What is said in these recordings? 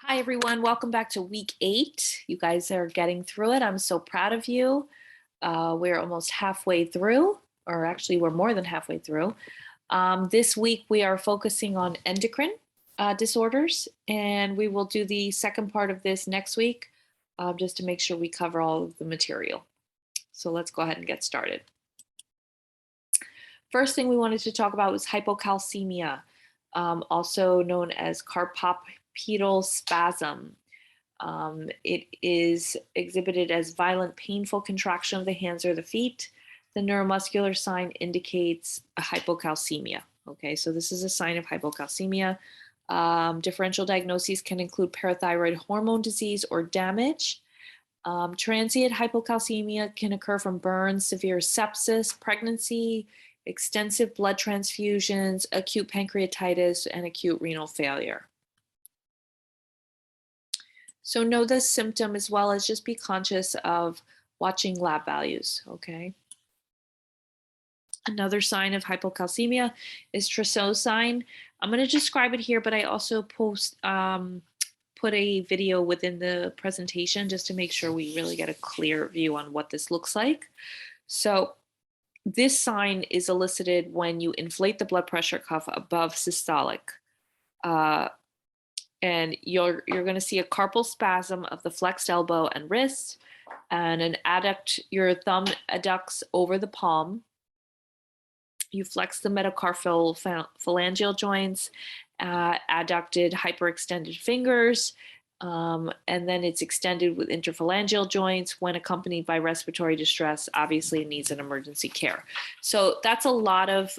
Hi, everyone. Welcome back to week 8. You guys are getting through it. I'm so proud of you. We're almost halfway through, or actually, we're more than halfway through. This week, we are focusing on endocrine disorders, and we will do the second part of this next week just to make sure we cover all of the material. So let's go ahead and get started. First thing we wanted to talk about was hypocalcemia, also known as carpopedal spasm. It is exhibited as violent, painful contraction of the hands or the feet. The neuromuscular sign indicates a hypocalcemia. Okay, so this is a sign of hypocalcemia. Differential diagnoses can include parathyroid hormone disease or damage. Transient hypocalcemia can occur from burns, severe sepsis, pregnancy, extensive blood transfusions, acute pancreatitis, and acute renal failure. So know the symptom as well as just be conscious of watching lab values, okay? Another sign of hypocalcemia is Trousseau sign. I'm going to describe it here, but I also put a video within the presentation just to make sure we really get a clear view on what this looks like. So this sign is elicited when you inflate the blood pressure cuff above systolic. And you're going to see a carpal spasm of the flexed elbow and wrist, and an adduct, your thumb adducts over the palm. You flex the metacarpal phalangeal joints, adducted hyperextended fingers, and then it's extended with interphalangeal joints. When accompanied by respiratory distress, obviously it needs an emergency care. So that's a lot of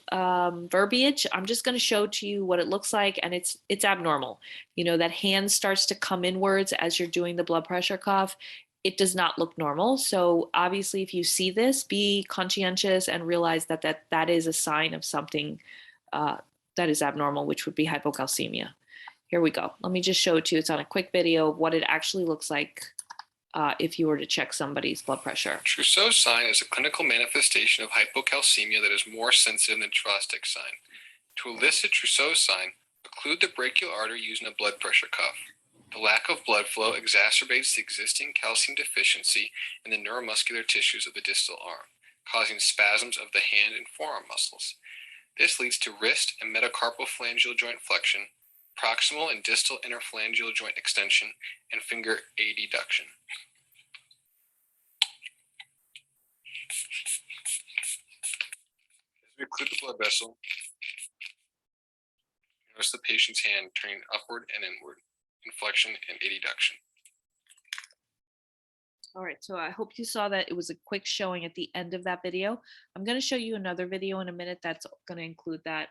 verbiage. I'm just going to show to you what it looks like, and it's abnormal. You know, that hand starts to come inwards as you're doing the blood pressure cuff. It does not look normal. So obviously, if you see this, be conscientious and realize that that is a sign of something that is abnormal, which would be hypocalcemia. Here we go. Let me just show it to you. It's on a quick video of what it actually looks like if you were to check somebody's blood pressure. Trousseau sign is a clinical manifestation of hypocalcemia that is more sensitive than Troustic sign. To elicit Trousseau sign, occlude the brachial artery using a blood pressure cuff. The lack of blood flow exacerbates the existing calcium deficiency in the neuromuscular tissues of the distal arm, causing spasms of the hand and forearm muscles. This leads to wrist and metacarpal phalangeal joint flexion, proximal and distal interphalangeal joint extension, and finger adduction. As we occlude the blood vessel, notice the patient's hand turning upward and inward, inflection and adduction. All right, so I hope you saw that it was a quick showing at the end of that video. I'm going to show you another video in a minute that's going to include that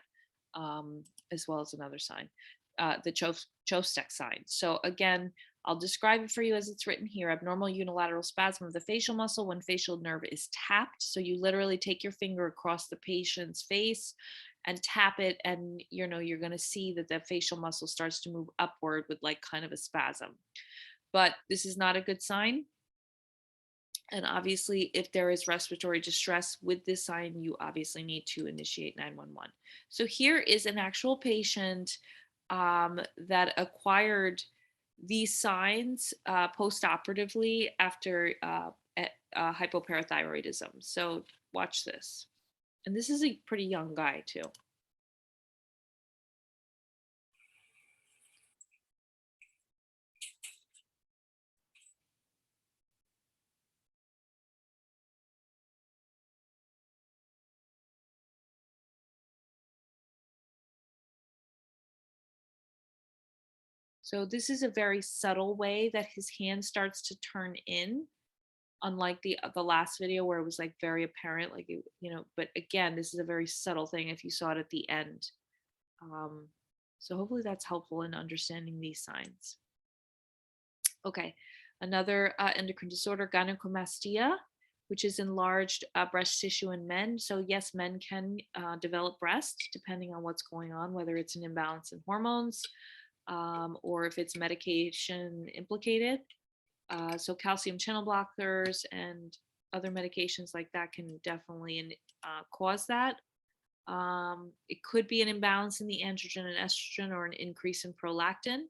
as well as another sign, the Chostek sign. So again, I'll describe it for you as it's written here. Abnormal unilateral spasm of the facial muscle when facial nerve is tapped. So you literally take your finger across the patient's face and tap it, and you're going to see that the facial muscle starts to move upward with like kind of a spasm. But this is not a good sign. And obviously, if there is respiratory distress with this sign, you obviously need to initiate 911. So here is an actual patient that acquired these signs post-operatively after hypoparathyroidism. So watch this. And this is a pretty young guy too. So this is a very subtle way that his hand starts to turn in, unlike the last video where it was like very apparent, like it, but again, this is a very subtle thing if you saw it at the end. So hopefully that's helpful in understanding these signs. Okay, another endocrine disorder, gynecomastia, which is enlarged breast tissue in men. So yes, men can develop breast depending on what's going on, whether it's an imbalance in hormones, or if it's medication implicated. So calcium channel blockers and other medications like that can definitely cause that. It could be an imbalance in the androgen and estrogen or an increase in prolactin.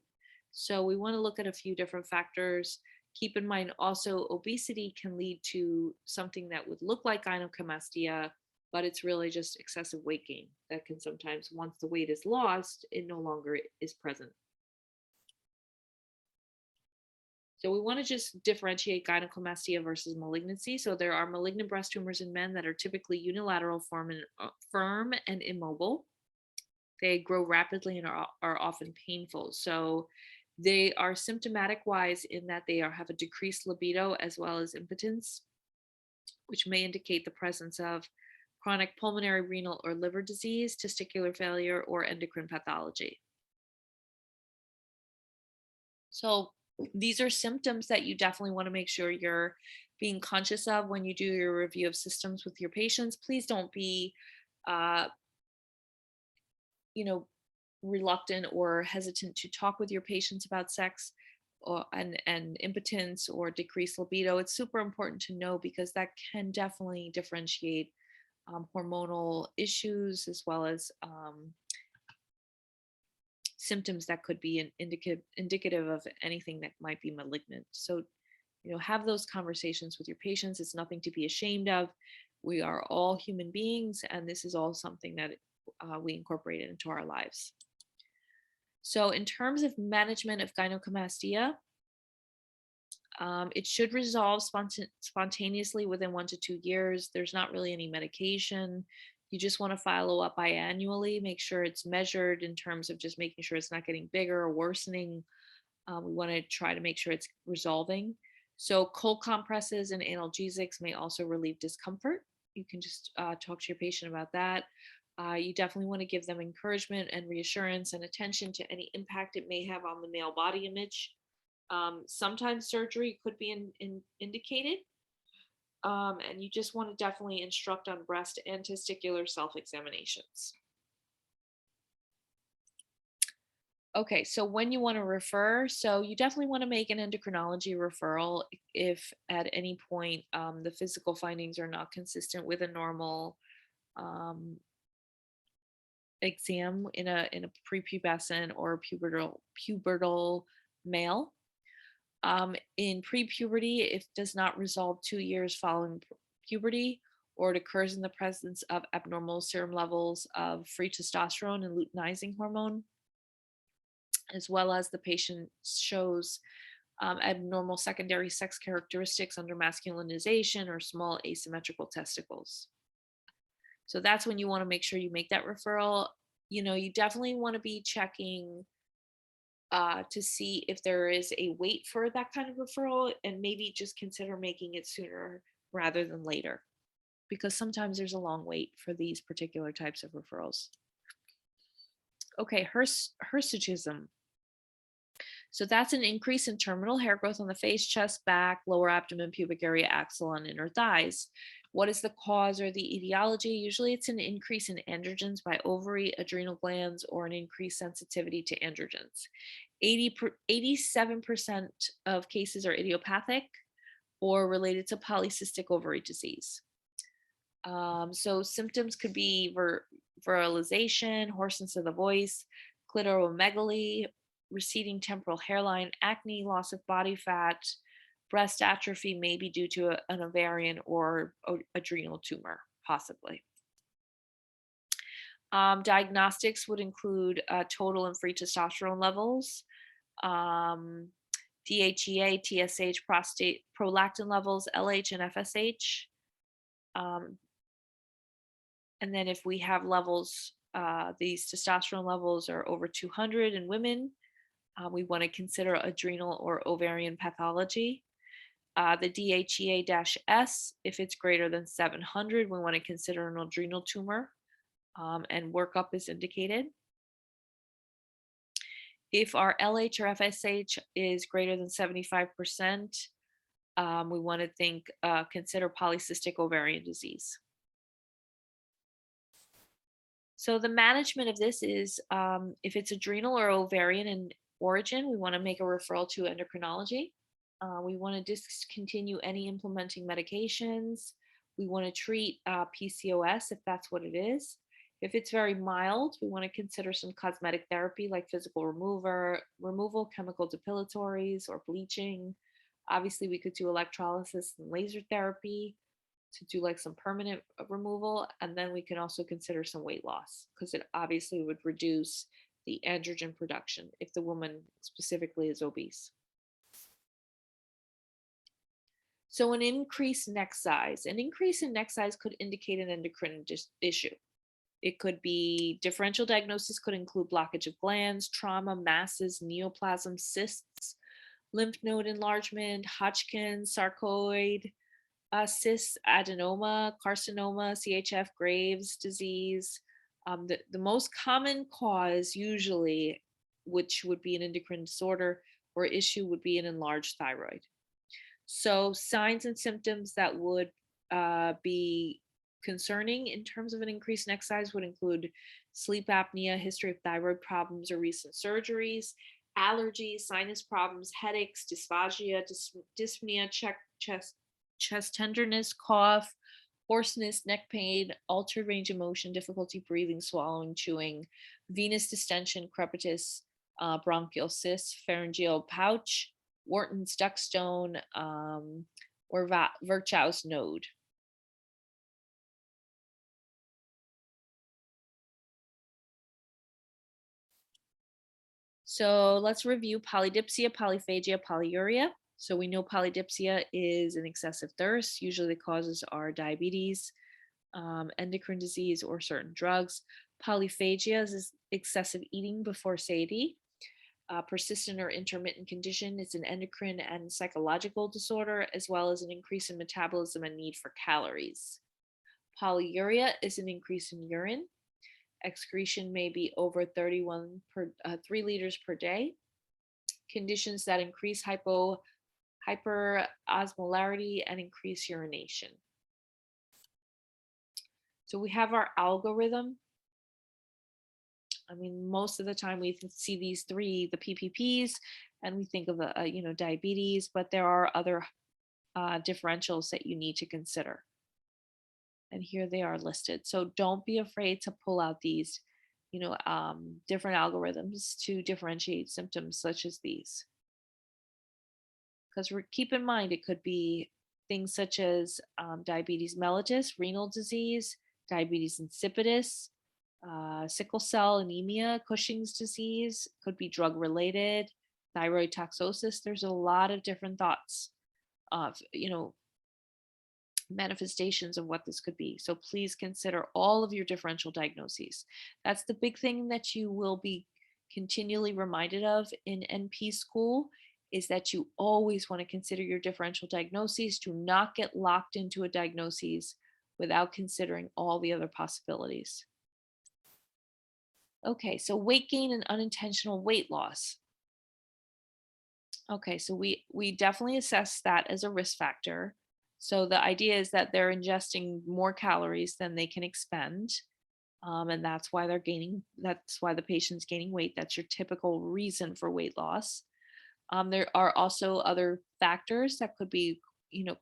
So we want to look at a few different factors. Keep in mind also obesity can lead to something that would look like gynecomastia, but it's really just excessive weight gain that can sometimes, once the weight is lost, it no longer is present. So we want to just differentiate gynecomastia versus malignancy. So there are malignant breast tumors in men that are typically unilateral, firm and immobile. They grow rapidly and are often painful. So they are symptomatic wise in that they have a decreased libido as well as impotence, which may indicate the presence of chronic pulmonary, renal, or liver disease, testicular failure, or endocrine pathology. So these are symptoms that you definitely want to make sure you're being conscious of when you do your review of systems with your patients. Please don't be, uh, you know, reluctant or hesitant to talk with your patients about sex and impotence or decreased libido. It's super important to know because that can definitely differentiate hormonal issues as well as symptoms that could be indicative of anything that might be malignant. So, have those conversations with your patients. It's nothing to be ashamed of. We are all human beings, and this is all something that we incorporate into our lives. So, in terms of management of gynecomastia, it should resolve spontaneously within 1 to 2 years. There's not really any medication. You just want to follow up biannually, make sure it's measured in terms of just making sure it's not getting bigger or worsening. We want to try to make sure it's resolving. So, cold compresses and analgesics may also relieve discomfort. You can just talk to your patient about that. You definitely want to give them encouragement and reassurance and attention to any impact it may have on the male body image. Sometimes surgery could be indicated, and you just want to definitely instruct on breast and testicular self-examinations. Okay, so when you want to refer, so you definitely want to make an endocrinology referral if at any point the physical findings are not consistent with a normal exam in a prepubescent or pubertal male. In pre-puberty, if it does not resolve 2 years following puberty, or it occurs in the presence of abnormal serum levels of free testosterone and luteinizing hormone, as well as the patient shows abnormal secondary sex characteristics under masculinization or small asymmetrical testicles. So that's when you want to make sure you make that referral. You definitely want to be checking to see if there is a wait for that kind of referral, and maybe just consider making it sooner rather than later, because sometimes there's a long wait for these particular types of referrals. Okay, hirsutism. So that's an increase in terminal hair growth on the face, chest, back, lower abdomen, pubic area, axilla, and inner thighs. What is the cause or the etiology? Usually it's an increase in androgens by ovary, adrenal glands, or an increased sensitivity to androgens. 87% of cases are idiopathic or related to polycystic ovary disease. So symptoms could be virilization, hoarseness of the voice, clitoromegaly, receding temporal hairline, acne, loss of body fat, breast atrophy may be due to an ovarian or adrenal tumor, possibly. Diagnostics would include total and free testosterone levels, DHEA, TSH, prostate prolactin levels, LH, and FSH. And then if we have levels, these testosterone levels are over 200 in women, we want to consider adrenal or ovarian pathology. The DHEA-S, if it's greater than 700, we want to consider an adrenal tumor, and workup is indicated. If our LH or FSH is greater than 75%, we want to consider polycystic ovarian disease. So the management of this is, if it's adrenal or ovarian in origin, we want to make a referral to endocrinology. We want to discontinue any implementing medications. We want to treat PCOS if that's what it is. If it's very mild, we want to consider some cosmetic therapy like physical removal, chemical depilatories, or bleaching. Obviously, we could do electrolysis and laser therapy to do like some permanent removal. And then we can also consider some weight loss because it obviously would reduce the androgen production if the woman specifically is obese. So an increased neck size. An increase in neck size could indicate an endocrine issue. It could be differential diagnosis, could include blockage of glands, trauma, masses, neoplasms, cysts, lymph node enlargement, Hodgkin's, sarcoid, cysts, adenoma, carcinoma, CHF, Graves' disease. The most common cause, usually, which would be an endocrine disorder or issue, would be an enlarged thyroid. So, signs and symptoms that would be concerning in terms of an increased neck size would include sleep apnea, history of thyroid problems or recent surgeries, allergies, sinus problems, headaches, dysphagia, dyspnea, chest tenderness, cough, hoarseness, neck pain, altered range of motion, difficulty breathing, swallowing, chewing, venous distension, crepitus, bronchial cyst, pharyngeal pouch, Wharton's duckstone, or Virchow's node. So let's review polydipsia, polyphagia, polyuria. So we know polydipsia is an excessive thirst. Usually the causes are diabetes, endocrine disease, or certain drugs. Polyphagia is excessive eating before satiety. Persistent or intermittent condition is an endocrine and psychological disorder, as well as an increase in metabolism and need for calories. Polyuria is an increase in urine. Excretion may be over 3 liters per day. Conditions that increase hyperosmolarity and increase urination. So we have our algorithm. I mean, most of the time we see these three, the PPPs, and we think of diabetes, but there are other differentials that you need to consider. And here they are listed. So don't be afraid to pull out these, different algorithms to differentiate symptoms such as these. Because keep in mind, it could be things such as diabetes mellitus, renal disease, diabetes insipidus, sickle cell anemia, Cushing's disease, could be drug related, thyroid toxosis. There's a lot of different thoughts of, manifestations of what this could be. So please consider all of your differential diagnoses. That's the big thing that you will be continually reminded of in NP school, is that you always want to consider your differential diagnoses. Do not get locked into a diagnosis without considering all the other possibilities. Okay, so weight gain and unintentional weight loss. Okay, so we definitely assess that as a risk factor. So the idea is that they're ingesting more calories than they can expend. And that's why that's why the patient's gaining weight. That's your typical reason for weight loss. There are also other factors that could be,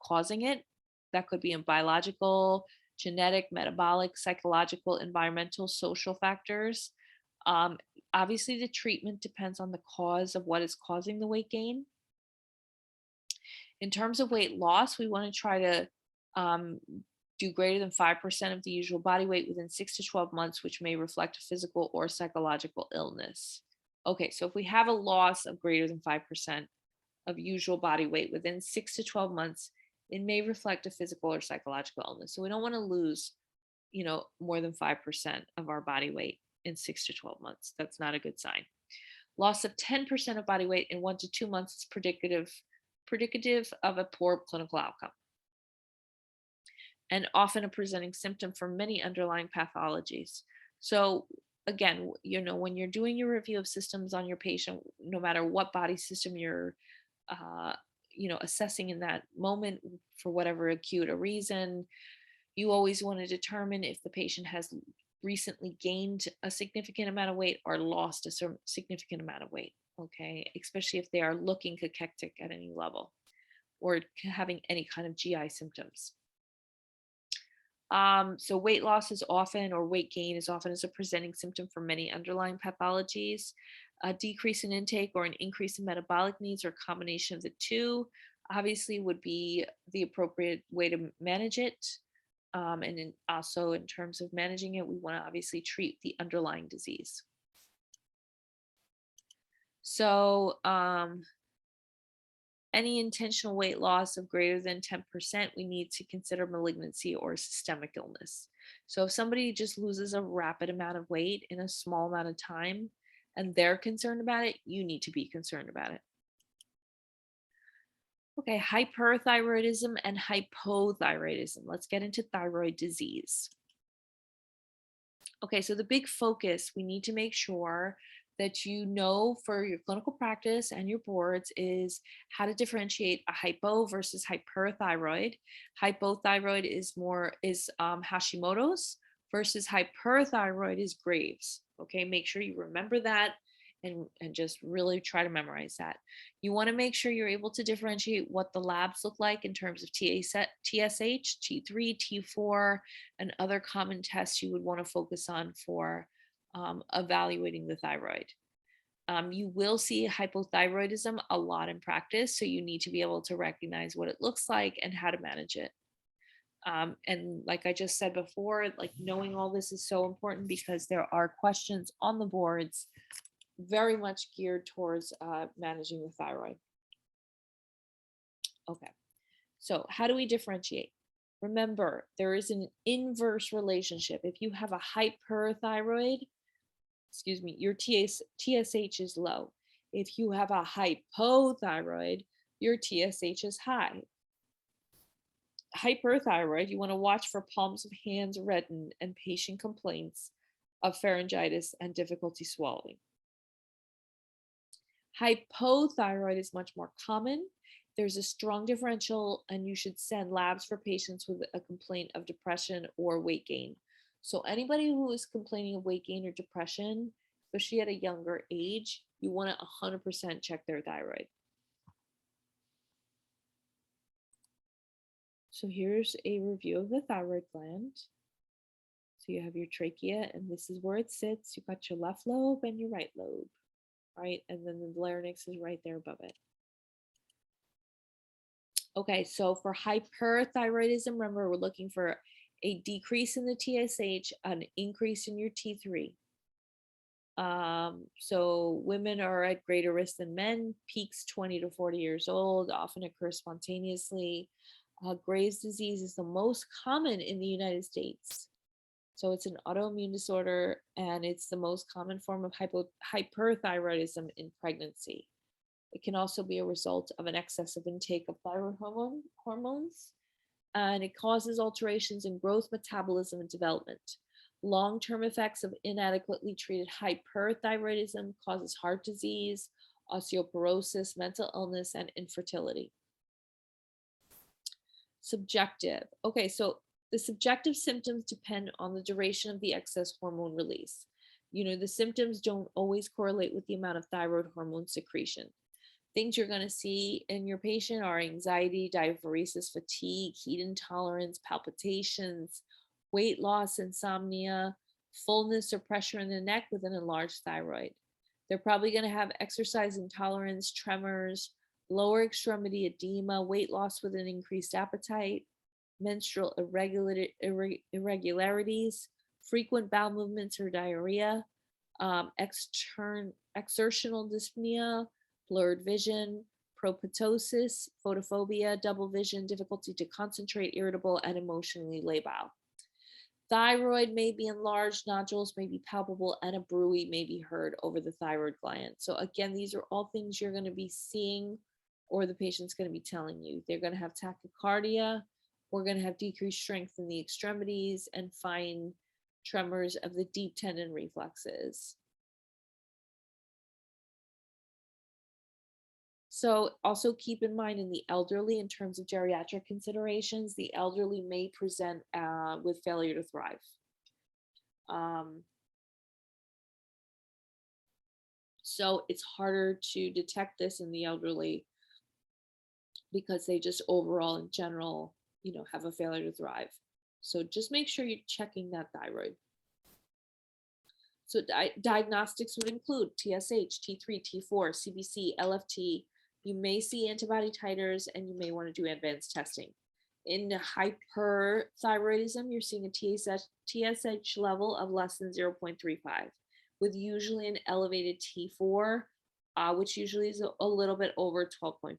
causing it. That could be in biological, genetic, metabolic, psychological, environmental, social factors. Obviously, the treatment depends on the cause of what is causing the weight gain. In terms of weight loss, we want to try to do greater than 5% of the usual body weight within 6 to 12 months, which may reflect a physical or psychological illness. Okay, so if we have a loss of greater than 5% of usual body weight within 6 to 12 months, it may reflect a physical or psychological illness. So we don't want to lose, more than 5% of our body weight in 6 to 12 months. That's not a good sign. Loss of 10% of body weight in 1 to 2 months is predictive of a poor clinical outcome, and often a presenting symptom for many underlying pathologies. So again, when you're doing your review of systems on your patient, no matter what body system you're assessing in that moment for whatever acute a reason, you always want to determine if the patient has recently gained a significant amount of weight or lost a significant amount of weight. Okay, especially if they are looking cachectic at any level or having any kind of GI symptoms. So weight loss is often, or weight gain is often as a presenting symptom for many underlying pathologies. A decrease in intake or an increase in metabolic needs or combination of the two obviously would be the appropriate way to manage it. Also in terms of managing it, we want to obviously treat the underlying disease. So any intentional weight loss of greater than 10%, we need to consider malignancy or systemic illness. So if somebody just loses a rapid amount of weight in a small amount of time and they're concerned about it, you need to be concerned about it. Okay, hyperthyroidism and hypothyroidism. Let's get into thyroid disease. Okay, so the big focus we need to make sure that you know for your clinical practice and your boards is how to differentiate a hypo versus hyperthyroid. Hypothyroid is Hashimoto's versus hyperthyroid is Graves. Okay, make sure you remember that and just really try to memorize that. You want to make sure you're able to differentiate what the labs look like in terms of TSH, T3, T4, and other common tests you would want to focus on for evaluating the thyroid. You will see hypothyroidism a lot in practice, so you need to be able to recognize what it looks like and how to manage it. And like I just said before, like knowing all this is so important because there are questions on the boards very much geared towards managing the thyroid. Okay, so how do we differentiate? Remember, there is an inverse relationship. If you have a hyperthyroid, your TSH is low. If you have a hypothyroid, your TSH is high. Hyperthyroid, you want to watch for palms of hands reddened and patient complaints of pharyngitis and difficulty swallowing. Hypothyroid is much more common. There's a strong differential, and you should send labs for patients with a complaint of depression or weight gain. So anybody who is complaining of weight gain or depression, especially at a younger age, you want to 100% check their thyroid. So here's a review of the thyroid gland. So you have your trachea, and this is where it sits. You've got your left lobe and your right lobe, right? And then the larynx is right there above it. Okay, so for hyperthyroidism, remember we're looking for a decrease in the TSH, an increase in your T3. So women are at greater risk than men, peaks 20 to 40 years old, often occur spontaneously. Graves' disease is the most common in the United States. So it's an autoimmune disorder, and it's the most common form of hyperthyroidism in pregnancy. It can also be a result of an excessive intake of thyroid hormones, and it causes alterations in growth, metabolism, and development. Long-term effects of inadequately treated hyperthyroidism causes heart disease, osteoporosis, mental illness, and infertility. Subjective. Okay, so the subjective symptoms depend on the duration of the excess hormone release. The symptoms don't always correlate with the amount of thyroid hormone secretion. Things you're going to see in your patient are anxiety, diaphoresis, fatigue, heat intolerance, palpitations, weight loss, insomnia, fullness or pressure in the neck with an enlarged thyroid. They're probably going to have exercise intolerance, tremors, lower extremity edema, weight loss with an increased appetite, menstrual irregularities, frequent bowel movements or diarrhea, exertional dyspnea, blurred vision, proptosis, photophobia, double vision, difficulty to concentrate, irritable, and emotionally labile. Thyroid may be enlarged, nodules may be palpable, and a bruit may be heard over the thyroid gland. So again, these are all things you're going to be seeing, or the patient's going to be telling you. They're going to have tachycardia. We're going to have decreased strength in the extremities and fine tremors of the deep tendon reflexes. So also keep in mind in the elderly, in terms of geriatric considerations, the elderly may present with failure to thrive. So it's harder to detect this in the elderly because they just overall in general, have a failure to thrive. So just make sure you're checking that thyroid. So diagnostics would include TSH, T3, T4, CBC, LFT. You may see antibody titers, and you may want to do advanced testing. In hyperthyroidism, you're seeing a TSH level of less than 0.35, with usually an elevated T4, which usually is a little bit over 12.5.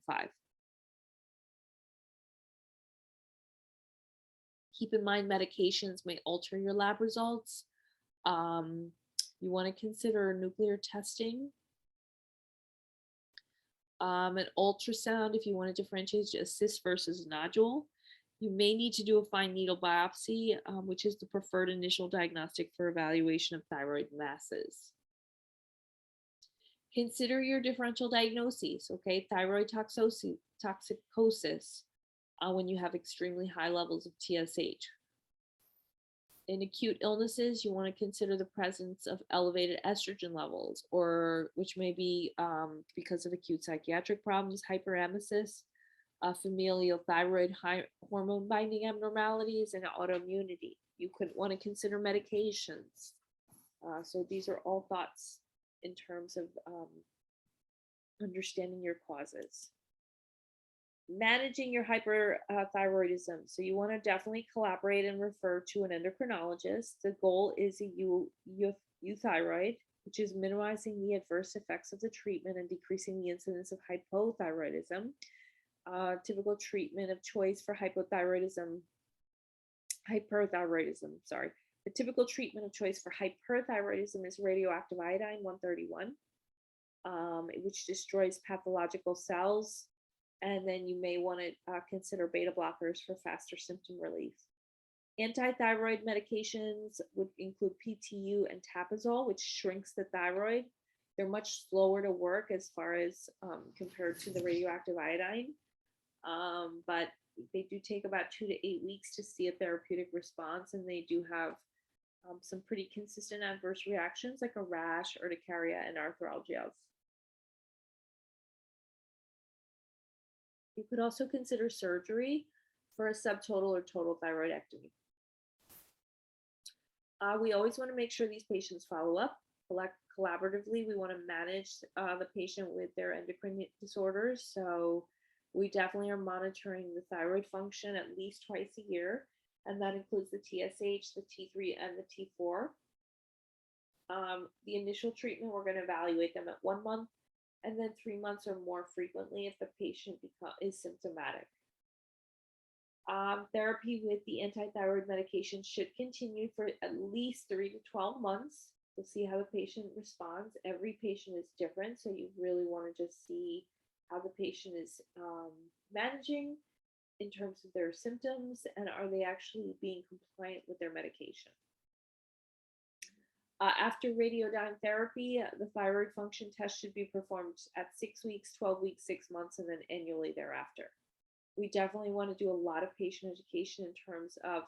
Keep in mind medications may alter your lab results. You want to consider nuclear testing. An ultrasound if you want to differentiate a cyst versus nodule. You may need to do a fine needle biopsy, which is the preferred initial diagnostic for evaluation of thyroid masses. Consider your differential diagnoses, okay? Thyroid toxicosis when you have extremely high levels of TSH. In acute illnesses, you want to consider the presence of elevated estrogen levels, or which may be because of acute psychiatric problems, hyperemesis, familial thyroid hormone binding abnormalities, and autoimmunity. You could want to consider medications. So these are all thoughts in terms of understanding your causes. Managing your hyperthyroidism. So you want to definitely collaborate and refer to an endocrinologist. The goal is a euthyroid, which is minimizing the adverse effects of the treatment and decreasing the incidence of hypothyroidism. Typical treatment of choice for hyperthyroidism. The typical treatment of choice for hyperthyroidism is radioactive iodine 131, which destroys pathological cells. And then you may want to consider beta blockers for faster symptom relief. Antithyroid medications would include PTU and Tapazole, which shrinks the thyroid. They're much slower to work as far as compared to the radioactive iodine, but they do take about 2 to 8 weeks to see a therapeutic response, and they do have some pretty consistent adverse reactions like a rash, urticaria, and arthralgias. You could also consider surgery for a subtotal or total thyroidectomy. We always want to make sure these patients follow up collaboratively. We want to manage the patient with their endocrine disorders. So we definitely are monitoring the thyroid function at least twice a year. And that includes the TSH, the T3, and the T4. The initial treatment, we're going to evaluate them at 1 month, and then 3 months or more frequently if the patient is symptomatic. Therapy with the antithyroid medication should continue for at least 3 to 12 months to see how the patient responds. Every patient is different, so you really want to just see how the patient is managing in terms of their symptoms, and are they actually being compliant with their medication. After radiodyne therapy, the thyroid function test should be performed at 6 weeks, 12 weeks, 6 months, and then annually thereafter. We definitely want to do a lot of patient education in terms of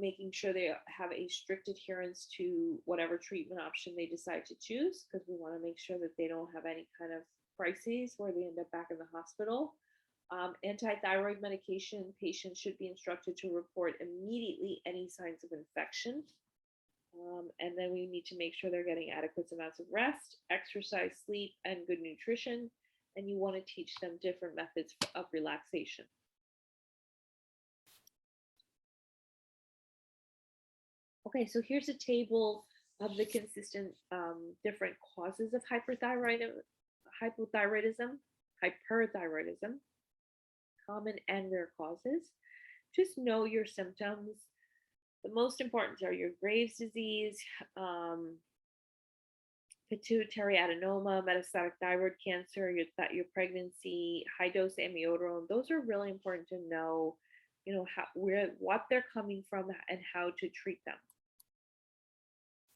making sure they have a strict adherence to whatever treatment option they decide to choose, because we want to make sure that they don't have any kind of crises where they end up back in the hospital. Antithyroid medication patients should be instructed to report immediately any signs of infection. And then we need to make sure they're getting adequate amounts of rest, exercise, sleep, and good nutrition. And you want to teach them different methods of relaxation. Okay, so here's a table of the consistent different causes of hyperthyroidism, common and rare causes. Just know your symptoms. The most important are your Graves' disease, pituitary adenoma, metastatic thyroid cancer, your pregnancy, high dose amiodarone. Those are really important to know, what they're coming from and how to treat them.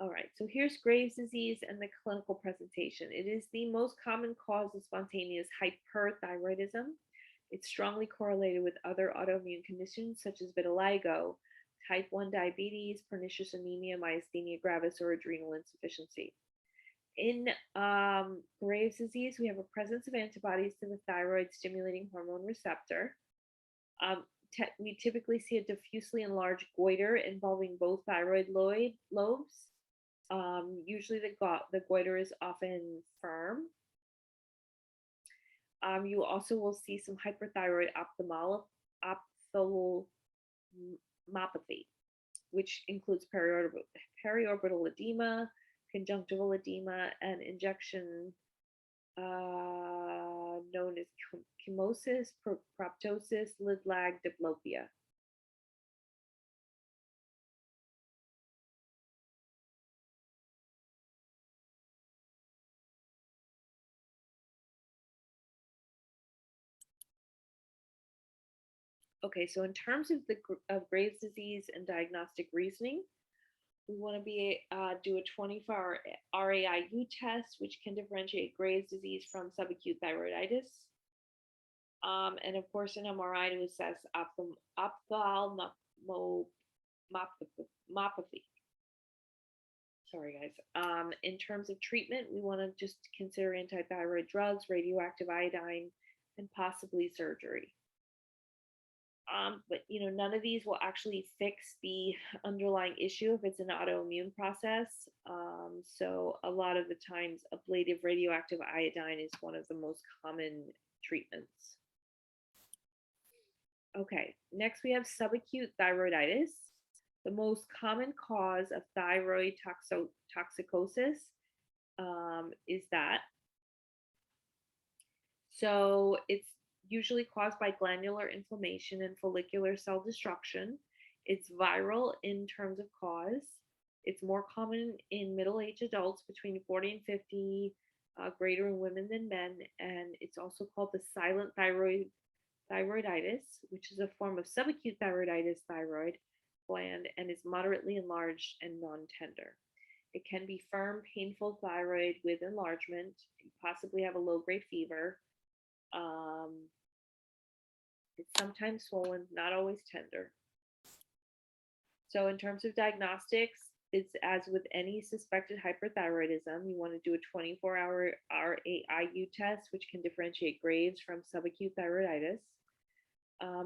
All right, so here's Graves' disease and the clinical presentation. It is the most common cause of spontaneous hyperthyroidism. It's strongly correlated with other autoimmune conditions such as vitiligo, type 1 diabetes, pernicious anemia, myasthenia gravis, or adrenal insufficiency. In Graves' disease, we have a presence of antibodies to the thyroid stimulating hormone receptor. we typically see a diffusely enlarged goiter involving both thyroid lobes. Usually the goiter is often firm. You also will see some hyperthyroid ophthalmopathy, which includes periorbital edema, conjunctival edema, and injection known as chemosis, proptosis, lid lag, diplopia. Okay, so in terms of Graves' disease and diagnostic reasoning, we want to do a 24-hour RAIU test, which can differentiate Graves' disease from subacute thyroiditis. And of course, an MRI to assess ophthalmopathy. Sorry, guys. In terms of treatment, we want to just consider antithyroid drugs, radioactive iodine, and possibly surgery. But none of these will actually fix the underlying issue if it's an autoimmune process. So a lot of the times, ablative radioactive iodine is one of the most common treatments. Okay, next we have subacute thyroiditis. The most common cause of thyroid toxicosis is that. So it's usually caused by glandular inflammation and follicular cell destruction. It's viral in terms of cause. It's more common in middle-aged adults between 40 and 50, greater in women than men, and it's also called the silent thyroiditis, which is a form of subacute thyroiditis thyroid gland and is moderately enlarged and non-tender. It can be firm, painful thyroid with enlargement. You possibly have a low-grade fever. It's sometimes swollen, not always tender. So in terms of diagnostics, it's as with any suspected hyperthyroidism, you want to do a 24-hour RAIU test, which can differentiate Graves from subacute thyroiditis.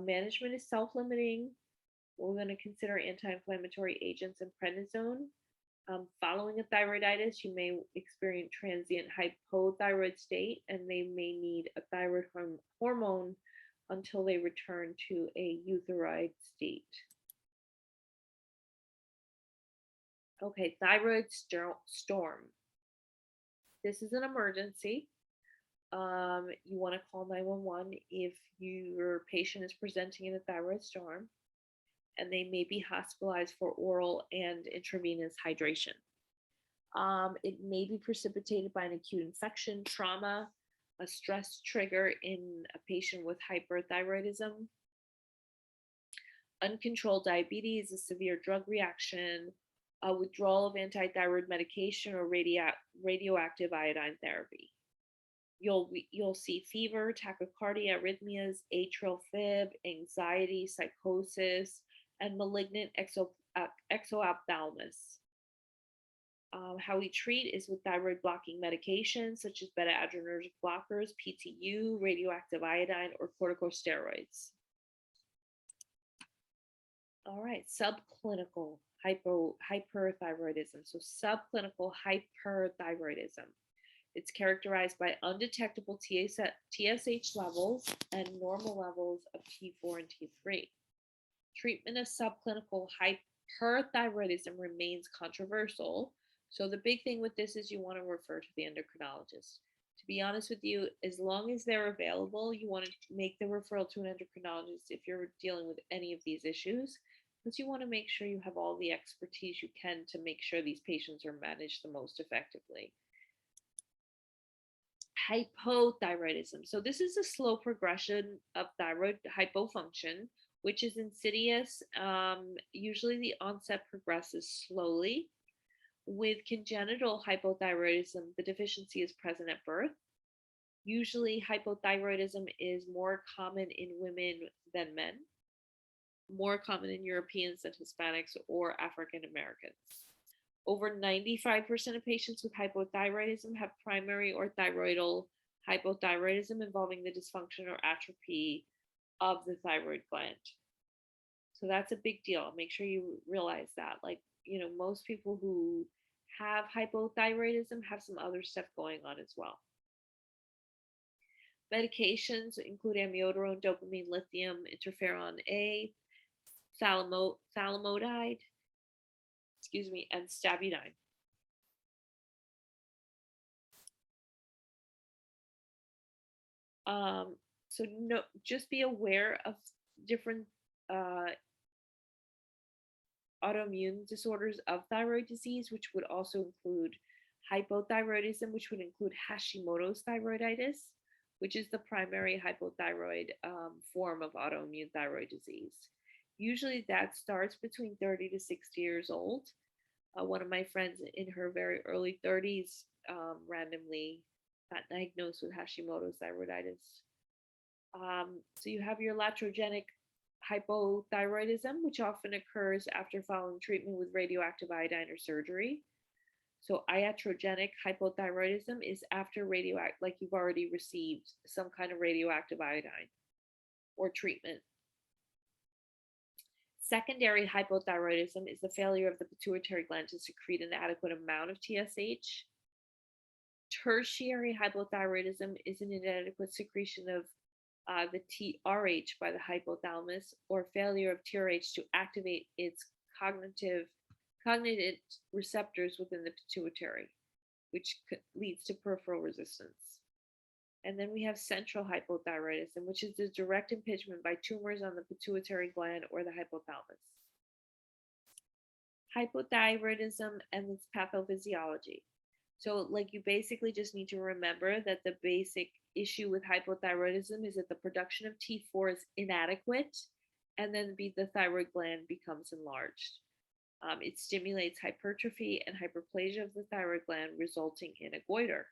Management is self-limiting. We're going to consider anti-inflammatory agents and prednisone. Following a thyroiditis, you may experience transient hypothyroid state, and they may need a thyroid hormone until they return to a euthyroid state. Okay, thyroid storm. This is an emergency. You want to call 911 if your patient is presenting in a thyroid storm, and they may be hospitalized for oral and intravenous hydration. It may be precipitated by an acute infection, trauma, a stress trigger in a patient with hyperthyroidism, uncontrolled diabetes, a severe drug reaction, a withdrawal of antithyroid medication, or radioactive iodine therapy. You'll see fever, tachycardia, arrhythmias, atrial fib, anxiety, psychosis, and malignant exophthalmos. How we treat is with thyroid blocking medications such as beta-adrenergic blockers, PTU, radioactive iodine, or corticosteroids. All right, subclinical hyperthyroidism. So subclinical hyperthyroidism. It's characterized by undetectable TSH levels and normal levels of T4 and T3. Treatment of subclinical hyperthyroidism remains controversial. So the big thing with this is you want to refer to the endocrinologist. To be honest with you, as long as they're available, you want to make the referral to an endocrinologist if you're dealing with any of these issues, because you want to make sure you have all the expertise you can to make sure these patients are managed the most effectively. Hypothyroidism. So this is a slow progression of thyroid hypofunction, which is insidious. Usually the onset progresses slowly. With congenital hypothyroidism, the deficiency is present at birth. Usually hypothyroidism is more common in women than men, more common in Europeans than Hispanics or African Americans. Over 95% of patients with hypothyroidism have primary or thyroidal hypothyroidism involving the dysfunction or atrophy of the thyroid gland. So that's a big deal. Make sure you realize that. Like, most people who have hypothyroidism have some other stuff going on as well. Medications include amiodarone, dopamine, lithium, interferon A, thalidomide, and stabudine. So no, just be aware of different uh, autoimmune disorders of thyroid disease, which would also include hypothyroidism, which would include Hashimoto's thyroiditis, which is the primary hypothyroid form of autoimmune thyroid disease. Usually that starts between 30 to 60 years old. One of my friends in her very early 30s randomly got diagnosed with Hashimoto's thyroiditis. So you have your iatrogenic hypothyroidism, which often occurs after following treatment with radioactive iodine or surgery. So iatrogenic hypothyroidism is after like you've already received some kind of radioactive iodine or treatment. Secondary hypothyroidism is the failure of the pituitary gland to secrete an adequate amount of TSH. Tertiary hypothyroidism is an inadequate secretion of the TRH by the hypothalamus, or failure of TRH to activate its cognitive receptors within the pituitary, which leads to peripheral resistance. And then we have central hypothyroidism, which is the direct impingement by tumors on the pituitary gland or the hypothalamus. Hypothyroidism and its pathophysiology. So, like, you basically just need to remember that the basic issue with hypothyroidism is that the production of T4 is inadequate, and then the thyroid gland becomes enlarged. It stimulates hypertrophy and hyperplasia of the thyroid gland, resulting in a goiter.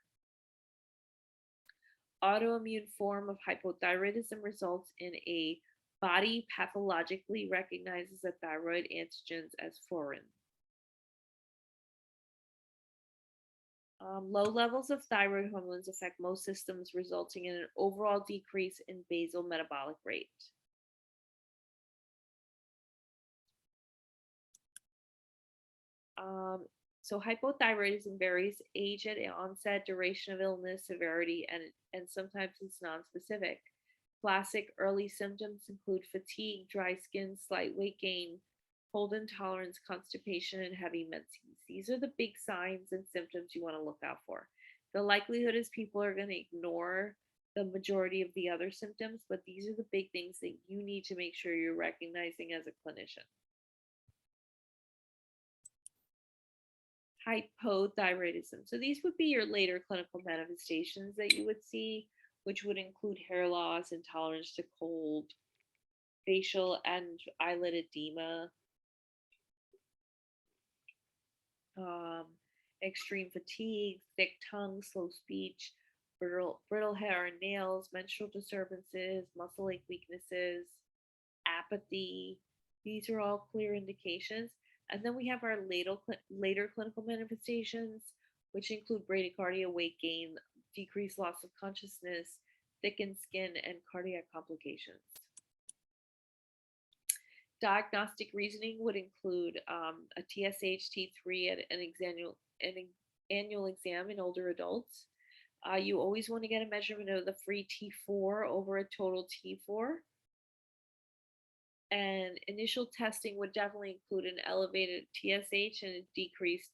Autoimmune form of hypothyroidism results in a body pathologically recognizes the thyroid antigens as foreign. Low levels of thyroid hormones affect most systems, resulting in an overall decrease in basal metabolic rate. So hypothyroidism varies age at onset, duration of illness, severity, and sometimes it's nonspecific. Classic early symptoms include fatigue, dry skin, slight weight gain, cold intolerance, constipation, and heavy menses. These are the big signs and symptoms you want to look out for. The likelihood is people are going to ignore the majority of the other symptoms, but these are the big things that you need to make sure you're recognizing as a clinician. Hypothyroidism. So these would be your later clinical manifestations that you would see, which would include hair loss, intolerance to cold, facial and eyelid edema, extreme fatigue, thick tongue, slow speech, brittle hair and nails, menstrual disturbances, muscle ache weaknesses, apathy. These are all clear indications. And then we have our later clinical manifestations, which include bradycardia, weight gain, decreased loss of consciousness, thickened skin, and cardiac complications. Diagnostic reasoning would include a TSH, T3 at an annual exam in older adults. You always want to get a measurement of the free T4 over a total T4. And initial testing would definitely include an elevated TSH and a decreased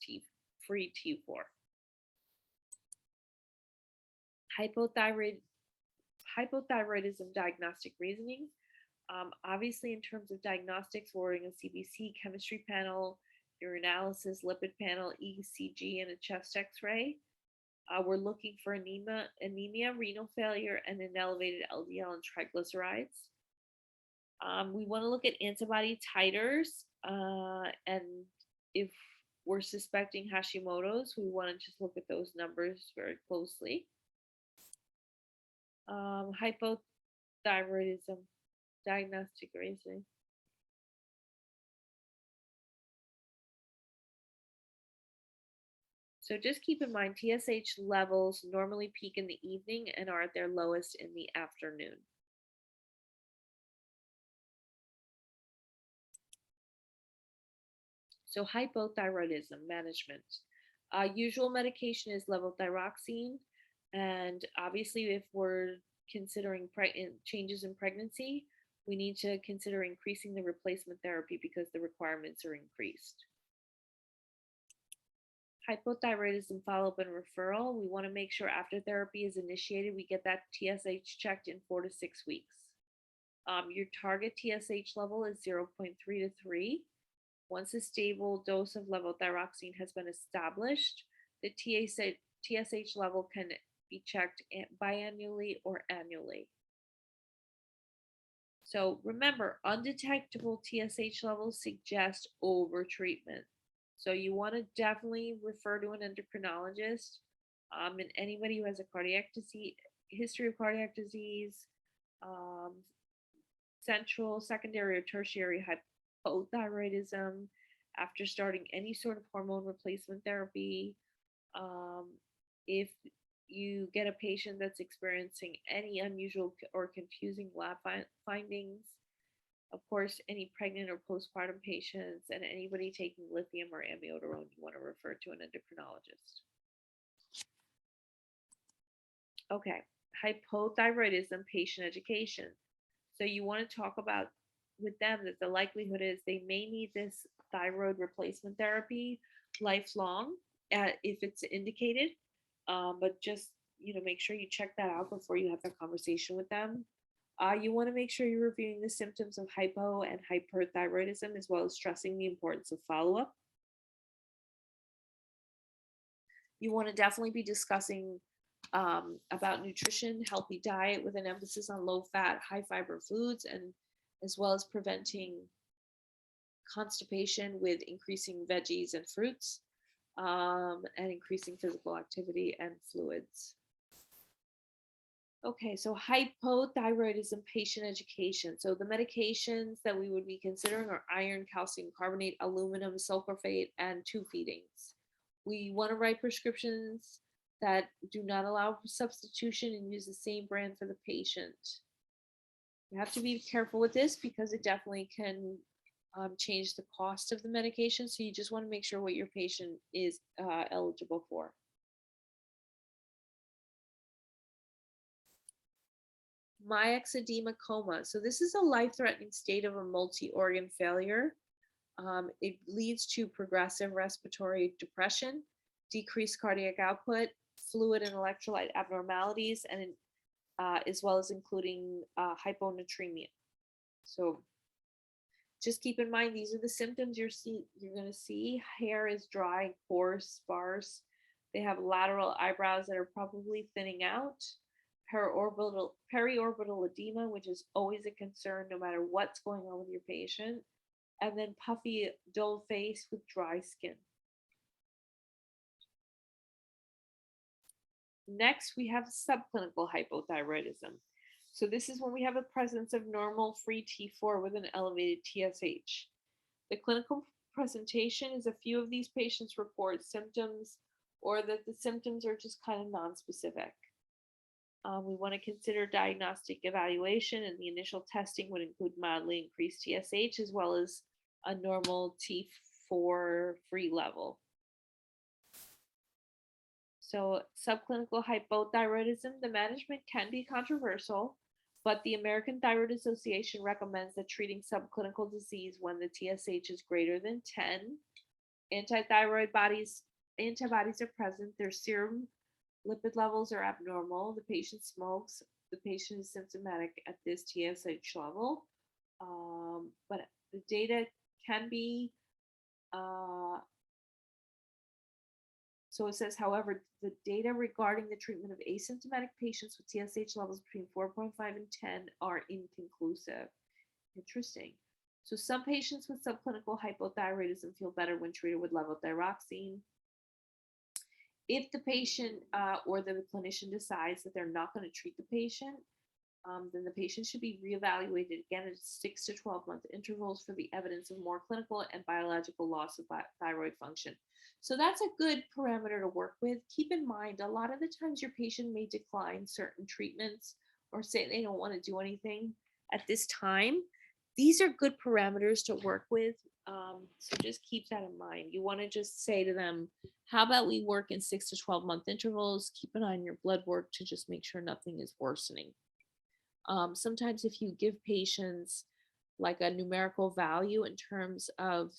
free T4. Hypothyroidism diagnostic reasoning. Obviously, in terms of diagnostics, we're ordering a CBC, chemistry panel, urinalysis, lipid panel, ECG, and a chest X-ray. We're looking for anemia, renal failure, and an elevated LDL and triglycerides. We want to look at antibody titers, and if we're suspecting Hashimoto's, we want to just look at those numbers very closely. Hypothyroidism diagnostic reasoning. So just keep in mind, TSH levels normally peak in the evening and are at their lowest in the afternoon. So hypothyroidism management. Usual medication is levothyroxine, and obviously, if we're considering changes in pregnancy, we need to consider increasing the replacement therapy because the requirements are increased. Hypothyroidism follow-up and referral. We want to make sure after therapy is initiated, we get that TSH checked in 4 to 6 weeks. Your target TSH level is 0.3 to 3. Once a stable dose of levothyroxine has been established, the TSH level can be checked biannually or annually. So remember, undetectable TSH levels suggest overtreatment. So you want to definitely refer to an endocrinologist, and anybody who has a cardiac disease, history of cardiac disease, um, central, secondary, or tertiary hypothyroidism after starting any sort of hormone replacement therapy. If you get a patient that's experiencing any unusual or confusing lab findings, of course, any pregnant or postpartum patients, and anybody taking lithium or amiodarone, you want to refer to an endocrinologist. Okay, hypothyroidism patient education. So you want to talk about with them that the likelihood is they may need this thyroid replacement therapy lifelong if it's indicated. But just make sure you check that out before you have that conversation with them. You want to make sure you're reviewing the symptoms of hypo and hyperthyroidism, as well as stressing the importance of follow-up. You want to definitely be discussing about nutrition, healthy diet with an emphasis on low fat, high fiber foods, and as well as preventing constipation with increasing veggies and fruits, and increasing physical activity and fluids. Okay, so hypothyroidism patient education. So the medications that we would be considering are iron, calcium carbonate, aluminum, sulforaphate, and tube feedings. We want to write prescriptions that do not allow substitution and use the same brand for the patient. You have to be careful with this because it definitely can change the cost of the medication. So you just want to make sure what your patient is eligible for. Myxedema coma. So this is a life-threatening state of a multi-organ failure. It leads to progressive respiratory depression, decreased cardiac output, fluid and electrolyte abnormalities, and as well as including hyponatremia. So just keep in mind, these are the symptoms you're going to see. Hair is dry, coarse, sparse. They have lateral eyebrows that are probably thinning out. Periorbital edema, which is always a concern no matter what's going on with your patient. And then puffy, dull face with dry skin. Next, we have subclinical hypothyroidism. So this is when we have a presence of normal free T4 with an elevated TSH. The clinical presentation is a few of these patients report symptoms or that the symptoms are just kind of non-specific. We want to consider diagnostic evaluation, and the initial testing would include mildly increased TSH as well as a normal T4 free level. So subclinical hypothyroidism, the management can be controversial, but the American Thyroid Association recommends that treating subclinical disease when the TSH is greater than 10. Antibodies are present. Their serum lipid levels are abnormal. The patient smokes. The patient is symptomatic at this TSH level. But the data can be so it says, however, the data regarding the treatment of asymptomatic patients with TSH levels between 4.5 and 10 are inconclusive. Interesting. So some patients with subclinical hypothyroidism feel better when treated with levothyroxine. If the patient or the clinician decides that they're not going to treat the patient, then the patient should be reevaluated again at 6 to 12 month intervals for the evidence of more clinical and biological loss of thyroid function. So that's a good parameter to work with. Keep in mind, a lot of the times your patient may decline certain treatments or say they don't want to do anything at this time. These are good parameters to work with So just keep that in mind. You want to just say to them, how about we work in 6 to 12-month intervals? Keep an eye on your blood work to just make sure nothing is worsening. Sometimes if you give patients like a numerical value in terms of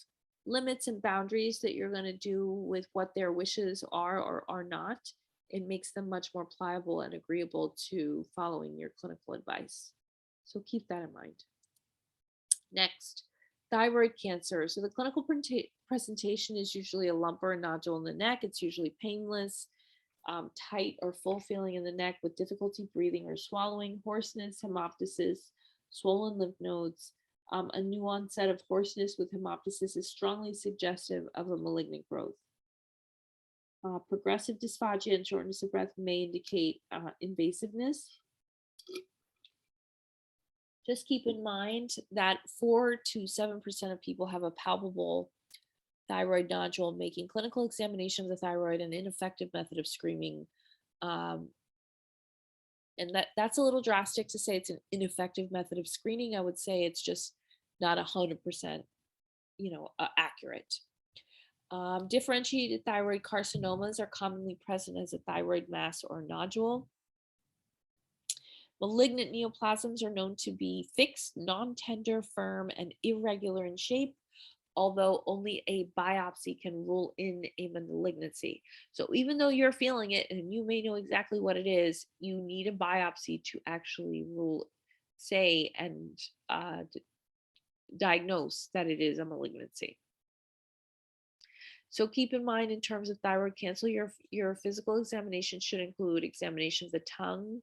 limits and boundaries that you're going to do with what their wishes are or are not, it makes them much more pliable and agreeable to following your clinical advice. So keep that in mind. Next, thyroid cancer. So the clinical presentation is usually a lump or a nodule in the neck. It's usually painless, tight or full feeling in the neck with difficulty breathing or swallowing, hoarseness, hemoptysis, swollen lymph nodes. A new onset of hoarseness with hemoptysis is strongly suggestive of a malignant growth. Progressive dysphagia and shortness of breath may indicate invasiveness. Just keep in mind that 4 to 7% of people have a palpable thyroid nodule, making clinical examination of the thyroid an ineffective method of screening. And that's a little drastic to say it's an ineffective method of screening. I would say it's just not 100%, accurate. Differentiated thyroid carcinomas are commonly present as a thyroid mass or nodule. Malignant neoplasms are known to be fixed, non-tender, firm, and irregular in shape, although only a biopsy can rule in a malignancy. So even though you're feeling it and you may know exactly what it is, you need a biopsy to actually say and diagnose that it is a malignancy. So keep in mind, in terms of thyroid cancer, your physical examination should include examination of the tongue,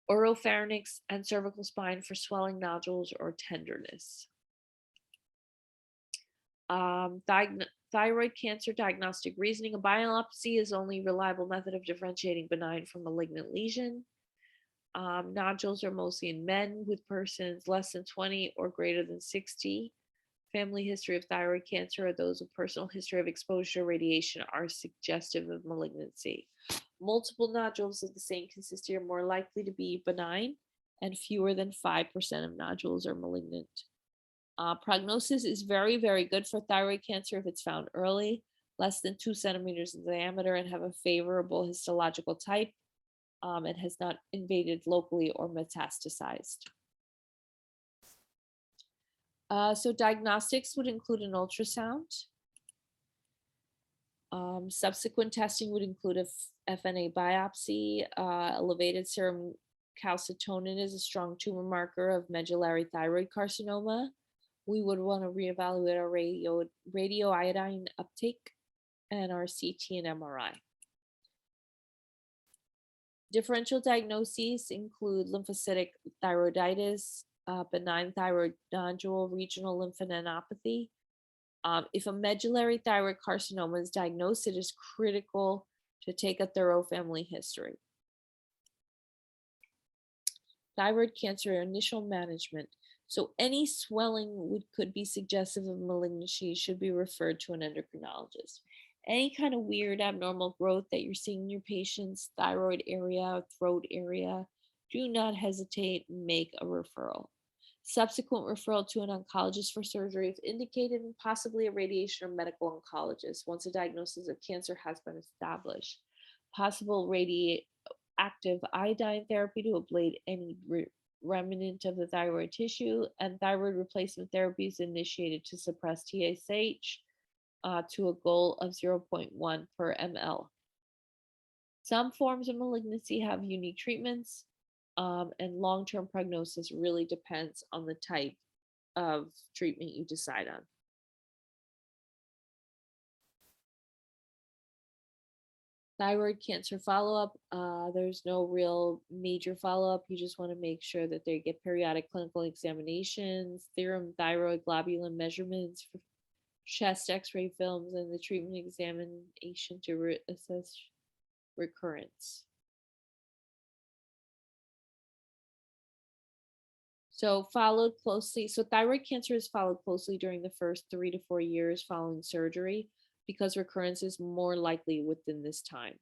oropharynx, and cervical spine for swelling, nodules, or tenderness. Thyroid cancer diagnostic reasoning. A biopsy is only reliable method of differentiating benign from malignant lesion. Nodules are mostly in men with persons less than 20 or greater than 60. Family history of thyroid cancer or those with personal history of exposure to radiation are suggestive of malignancy. Multiple nodules of the same consistency are more likely to be benign, and fewer than 5% of nodules are malignant. Prognosis is very, very good for thyroid cancer if it's found early, less than 2 centimeters in diameter, and have a favorable histological type, and has not invaded locally or metastasized. So diagnostics would include an ultrasound. Subsequent testing would include a FNA biopsy. Elevated serum calcitonin is a strong tumor marker of medullary thyroid carcinoma. We would want to reevaluate our radioiodine uptake and our CT and MRI. Differential diagnoses include lymphocytic thyroiditis, benign thyroid nodule, regional lymphadenopathy. If a medullary thyroid carcinoma is diagnosed, it is critical to take a thorough family history. Thyroid cancer initial management. So any swelling could be suggestive of malignancy, should be referred to an endocrinologist. Any kind of weird abnormal growth that you're seeing in your patient's thyroid area, throat area, do not hesitate and make a referral. Subsequent referral to an oncologist for surgery if indicated, and possibly a radiation or medical oncologist once a diagnosis of cancer has been established. Possible radioactive iodine therapy to ablate any remnant of the thyroid tissue, and thyroid replacement therapy is initiated to suppress TSH to a goal of 0.1 per ml. Some forms of malignancy have unique treatments, and long-term prognosis really depends on the type of treatment you decide on. Thyroid cancer follow-up, there's no real major follow-up. You just want to make sure that they get periodic clinical examinations, serum thyroid globulin measurements, chest x-ray films, and the treatment examination to assess recurrence. So followed closely. So thyroid cancer is followed closely during the first 3 to 4 years following surgery, because recurrence is more likely within this time.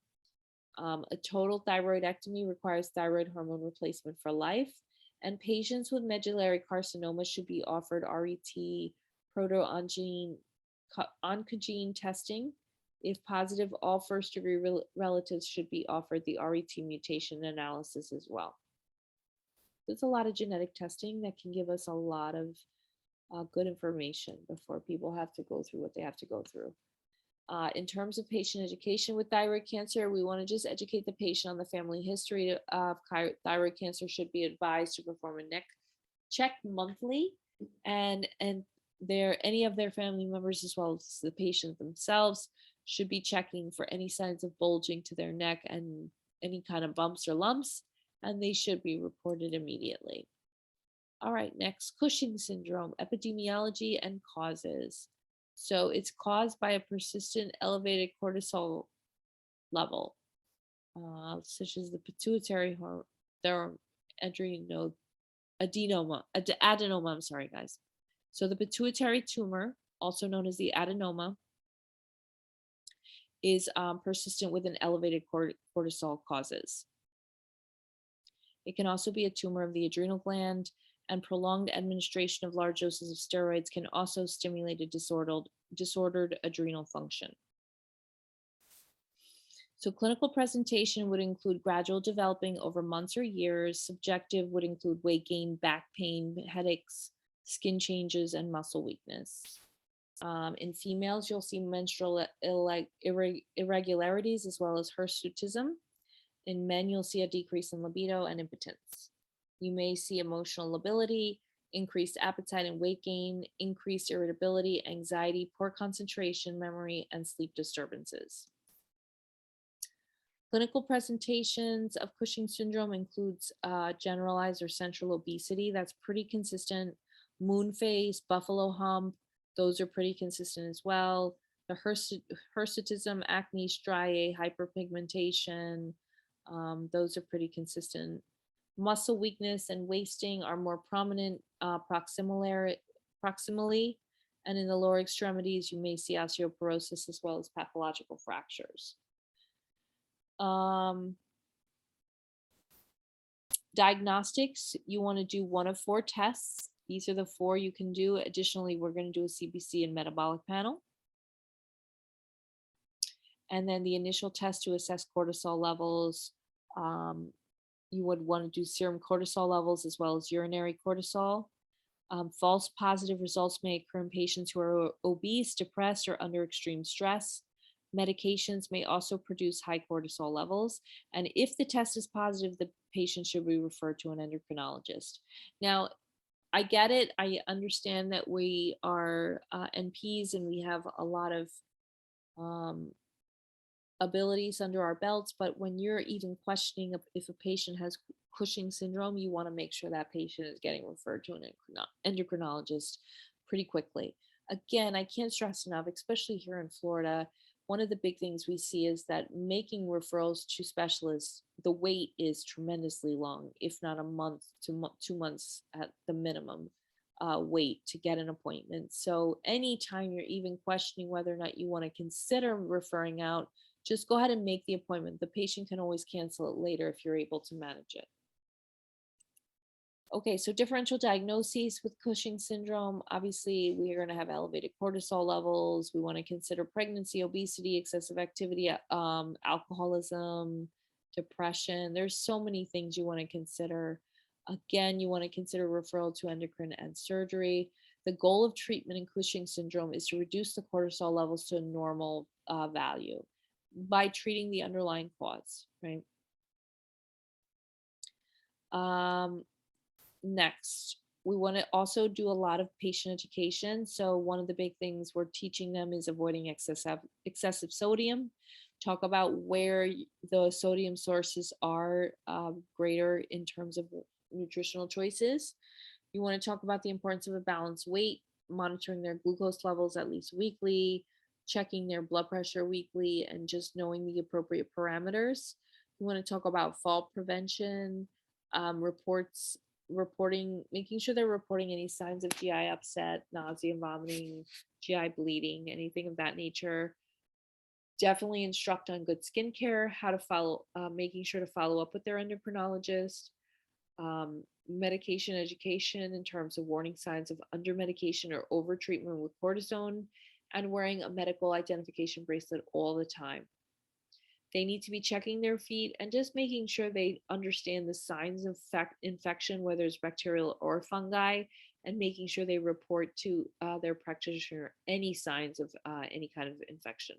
A total thyroidectomy requires thyroid hormone replacement for life, and patients with medullary carcinoma should be offered RET proto-oncogene testing. If positive, all first degree relatives should be offered the RET mutation analysis as well. There's a lot of genetic testing that can give us a lot of good information before people have to go through what they have to go through. In terms of patient education with thyroid cancer, we want to just educate the patient on the family history of thyroid cancer. Should be advised to perform a neck check monthly, and any of their family members as well as the patient themselves should be checking for any signs of bulging to their neck and any kind of bumps or lumps, and they should be reported immediately. All right, next, Cushing syndrome, epidemiology and causes. So it's caused by a persistent elevated cortisol level, such as the pituitary hormone, adenoma, I'm sorry, guys. So the pituitary tumor, also known as the adenoma, is persistent with an elevated cortisol causes. It can also be a tumor of the adrenal gland, and prolonged administration of large doses of steroids can also stimulate a disordered adrenal function. So clinical presentation would include gradual developing over months or years. Subjective would include weight gain, back pain, headaches, skin changes, and muscle weakness. In females, you'll see menstrual irregularities as well as hirsutism. In men, you'll see a decrease in libido and impotence. You may see emotional lability, increased appetite and weight gain, increased irritability, anxiety, poor concentration, memory, and sleep disturbances. Clinical presentations of Cushing syndrome includes generalized or central obesity. That's pretty consistent. Moon face, buffalo hump, those are pretty consistent as well. The hirsutism, acne, striae, hyperpigmentation, those are pretty consistent. Muscle weakness and wasting are more prominent proximally, and in the lower extremities, you may see osteoporosis as well as pathological fractures. Diagnostics, you want to do one of 4 tests. These are the 4 you can do. Additionally, we're going to do a CBC and metabolic panel. And then the initial test to assess cortisol levels. You would want to do serum cortisol levels as well as urinary cortisol. False positive results may occur in patients who are obese, depressed, or under extreme stress. Medications may also produce high cortisol levels. And if the test is positive, the patient should be referred to an endocrinologist. Now, I get it. I understand that we are NPs and we have a lot of abilities under our belts, but when you're even questioning if a patient has Cushing syndrome, you want to make sure that patient is getting referred to an endocrinologist pretty quickly. Again, I can't stress enough, especially here in Florida, one of the big things we see is that making referrals to specialists, the wait is tremendously long, if not a month to 2 months at the minimum wait to get an appointment. So anytime you're even questioning whether or not you want to consider referring out, just go ahead and make the appointment. The patient can always cancel it later if you're able to manage it. Okay, so differential diagnoses with Cushing syndrome. Obviously, we are going to have elevated cortisol levels. We want to consider pregnancy, obesity, excessive activity, alcoholism, depression. There's so many things you want to consider. Again, you want to consider referral to endocrine and surgery. The goal of treatment in Cushing syndrome is to reduce the cortisol levels to a normal value by treating the underlying cause, right? Next, we want to also do a lot of patient education. So one of the big things we're teaching them is avoiding excessive sodium. Talk about where the sodium sources are greater in terms of nutritional choices. You want to talk about the importance of a balanced weight, monitoring their glucose levels at least weekly, checking their blood pressure weekly, and just knowing the appropriate parameters. You want to talk about fall prevention, reporting, making sure they're reporting any signs of GI upset, nausea, vomiting, GI bleeding, anything of that nature. Definitely instruct on good skincare, how to follow, making sure to follow up with their endocrinologist. Medication education in terms of warning signs of under medication or over treatment with cortisone, and wearing a medical identification bracelet all the time. They need to be checking their feet and just making sure they understand the signs of infection, whether it's bacterial or fungi, and making sure they report to their practitioner any signs of any kind of infection.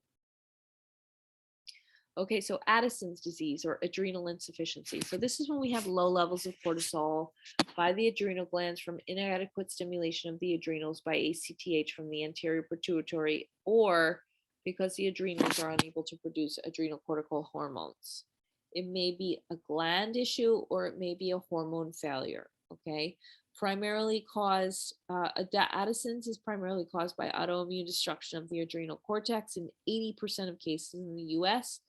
Okay, so Addison's disease or adrenal insufficiency. So this is when we have low levels of cortisol by the adrenal glands from inadequate stimulation of the adrenals by ACTH from the anterior pituitary, or because the adrenals are unable to produce adrenocortical hormones. It may be a gland issue or it may be a hormone failure. Okay, primarily caused, Addison's is primarily caused by autoimmune destruction of the adrenal cortex in 80% of cases in the US,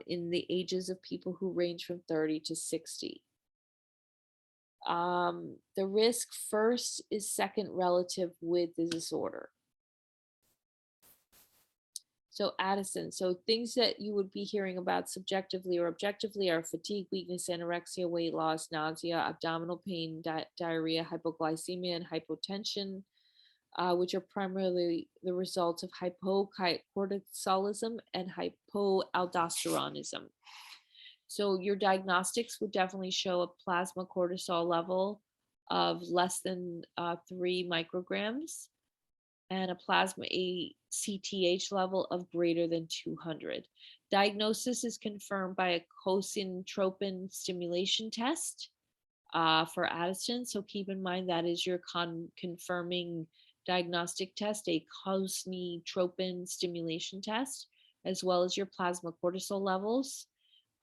in the ages of people who range from 30 to 60. The risk first is second relative with the disorder. So Addison, so things that you would be hearing about subjectively or objectively are fatigue, weakness, anorexia, weight loss, nausea, abdominal pain, diarrhea, hypoglycemia, and hypotension, which are primarily the results of hypocortisolism and hypoaldosteronism. So your diagnostics would definitely show a plasma cortisol level of less than 3 micrograms and a plasma ACTH level of greater than 200. Diagnosis is confirmed by a cosintropin stimulation test for Addison. So keep in mind that is your confirming diagnostic test, a cosintropin stimulation test, as well as your plasma cortisol levels.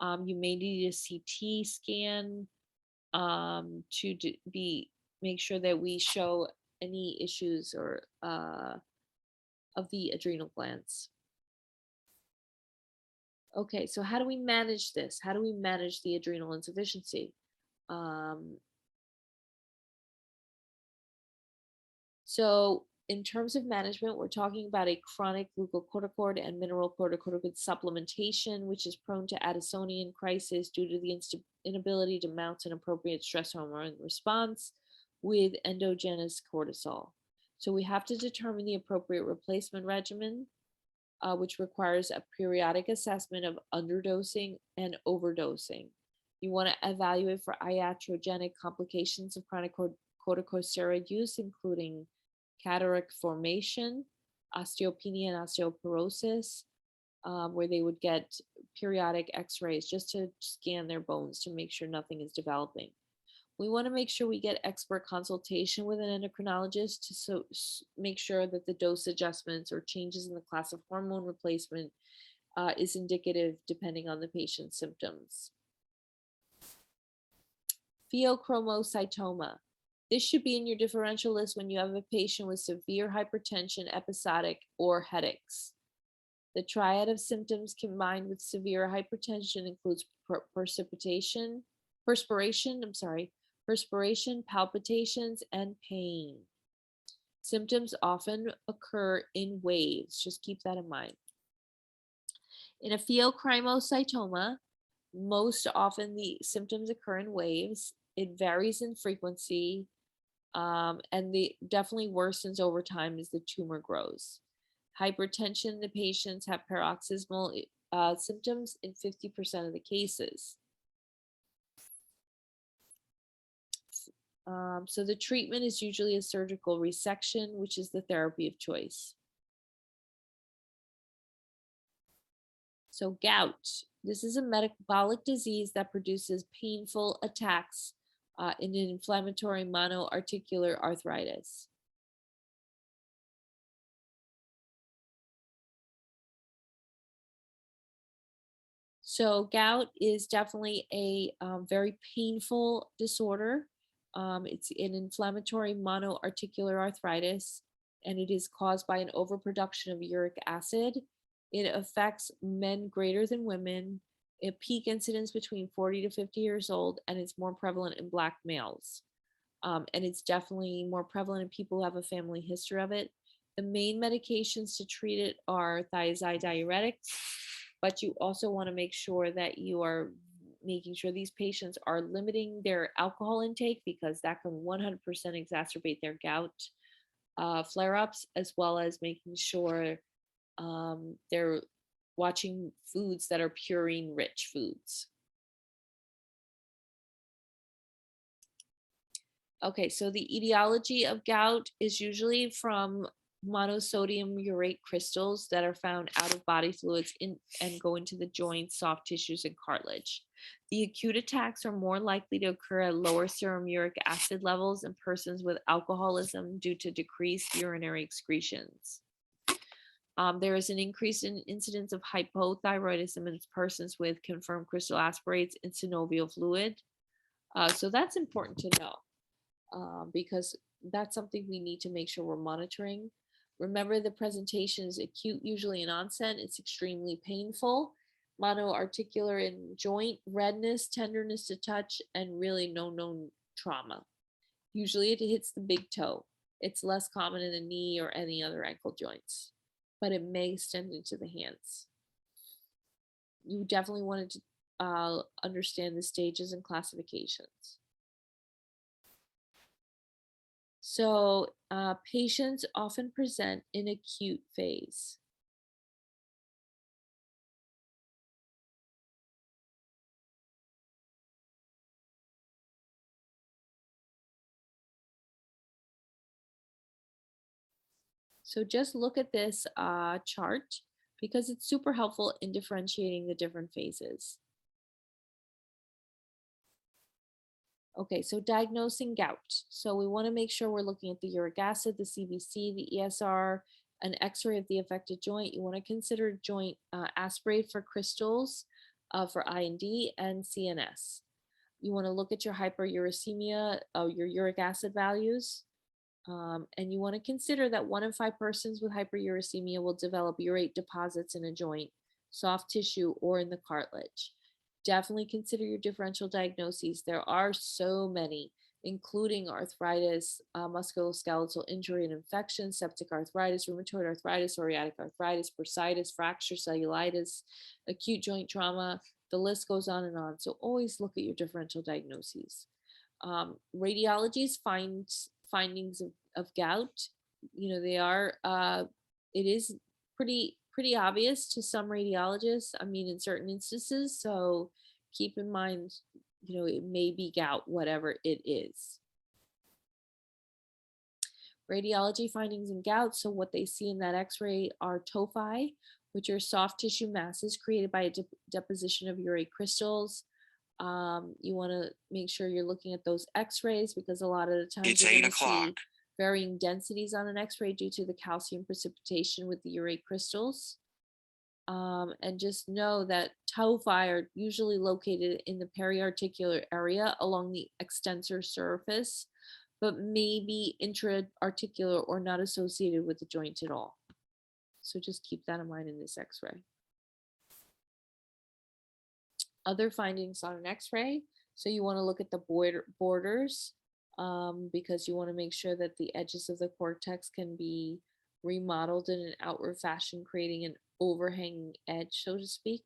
You may need a CT scan to make sure that we show any issues or of the adrenal glands. Okay, so how do we manage this? How do we manage the adrenal insufficiency? So in terms of management, we're talking about a chronic glucocorticoid and mineral corticoid supplementation, which is prone to Addisonian crisis due to the inability to mount an appropriate stress hormone response with endogenous cortisol. So we have to determine the appropriate replacement regimen, which requires a periodic assessment of underdosing and overdosing. You want to evaluate for iatrogenic complications of chronic corticosteroid use, including cataract formation, osteopenia, and osteoporosis, where they would get periodic x-rays just to scan their bones to make sure nothing is developing. We want to make sure we get expert consultation with an endocrinologist to make sure that the dose adjustments or changes in the class of hormone replacement is indicative depending on the patient's symptoms. Pheochromocytoma. This should be in your differential list when you have a patient with severe hypertension, episodic, or headaches. The triad of symptoms combined with severe hypertension includes perspiration, palpitations, and pain. Symptoms often occur in waves. Just keep that in mind. In a pheochromocytoma, most often the symptoms occur in waves. It varies in frequency, and they definitely worsens over time as the tumor grows. Hypertension, the patients have paroxysmal symptoms in 50% of the cases. So the treatment is usually a surgical resection, which is the therapy of choice. So gout. This is a metabolic disease that produces painful attacks in an inflammatory monoarticular arthritis. So gout is definitely a very painful disorder. It's an inflammatory monoarticular arthritis, and it is caused by an overproduction of uric acid. It affects men greater than women. It peak incidence between 40 to 50 years old, and it's more prevalent in Black males. And it's definitely more prevalent in people who have a family history of it. The main medications to treat it are thiazide diuretics, but you also want to make sure that you are making sure these patients are limiting their alcohol intake because that can 100% exacerbate their gout flare-ups, as well as making sure they're watching foods that are purine rich foods. Okay, so the etiology of gout is usually from monosodium urate crystals that are found out of body fluids and go into the joints, soft tissues, and cartilage. The acute attacks are more likely to occur at lower serum uric acid levels in persons with alcoholism due to decreased urinary excretions. There is an increase in incidence of hypothyroidism in persons with confirmed crystal aspirates in synovial fluid. So that's important to know. Because that's something we need to make sure we're monitoring. Remember, the presentation is acute, usually in onset. It's extremely painful, monoarticular in joint, redness, tenderness to touch, and really no known trauma. Usually it hits the big toe. It's less common in the knee or any other ankle joints, but it may extend into the hands. You definitely wanted to understand the stages and classifications. So patients often present in acute phase. So just look at this chart because it's super helpful in differentiating the different phases. Okay, so diagnosing gout. So we want to make sure we're looking at the uric acid, the CBC, the ESR, an x-ray of the affected joint. You want to consider joint aspirate for crystals for I&D and CNS. You want to look at your hyperuricemia, your uric acid values. And you want to consider that 1 in 5 persons with hyperuricemia will develop urate deposits in a joint, soft tissue, or in the cartilage. Definitely consider your differential diagnoses. There are so many, including arthritis, musculoskeletal injury and infection, septic arthritis, rheumatoid arthritis, psoriatic arthritis, bursitis, fracture, cellulitis, acute joint trauma. The list goes on and on. So always look at your differential diagnoses. Radiology's findings of gout, they are, it is pretty obvious to some radiologists, in certain instances. So keep in mind, it may be gout, whatever it is. Radiology findings in gout. So what they see in that x-ray are tophi, which are soft tissue masses created by a deposition of urate crystals. You want to make sure you're looking at those x-rays because a lot of the times It's you're 8 going to see o'clock. varying densities on an x-ray due to the calcium precipitation with the urate crystals. And just know that tophi are usually located in the periarticular area along the extensor surface, but may be intra-articular or not associated with the joint at all. So just keep that in mind in this x-ray. Other findings on an x-ray. So you want to look at the borders because you want to make sure that the edges of the cortex can be remodeled in an outward fashion, creating an overhanging edge, so to speak.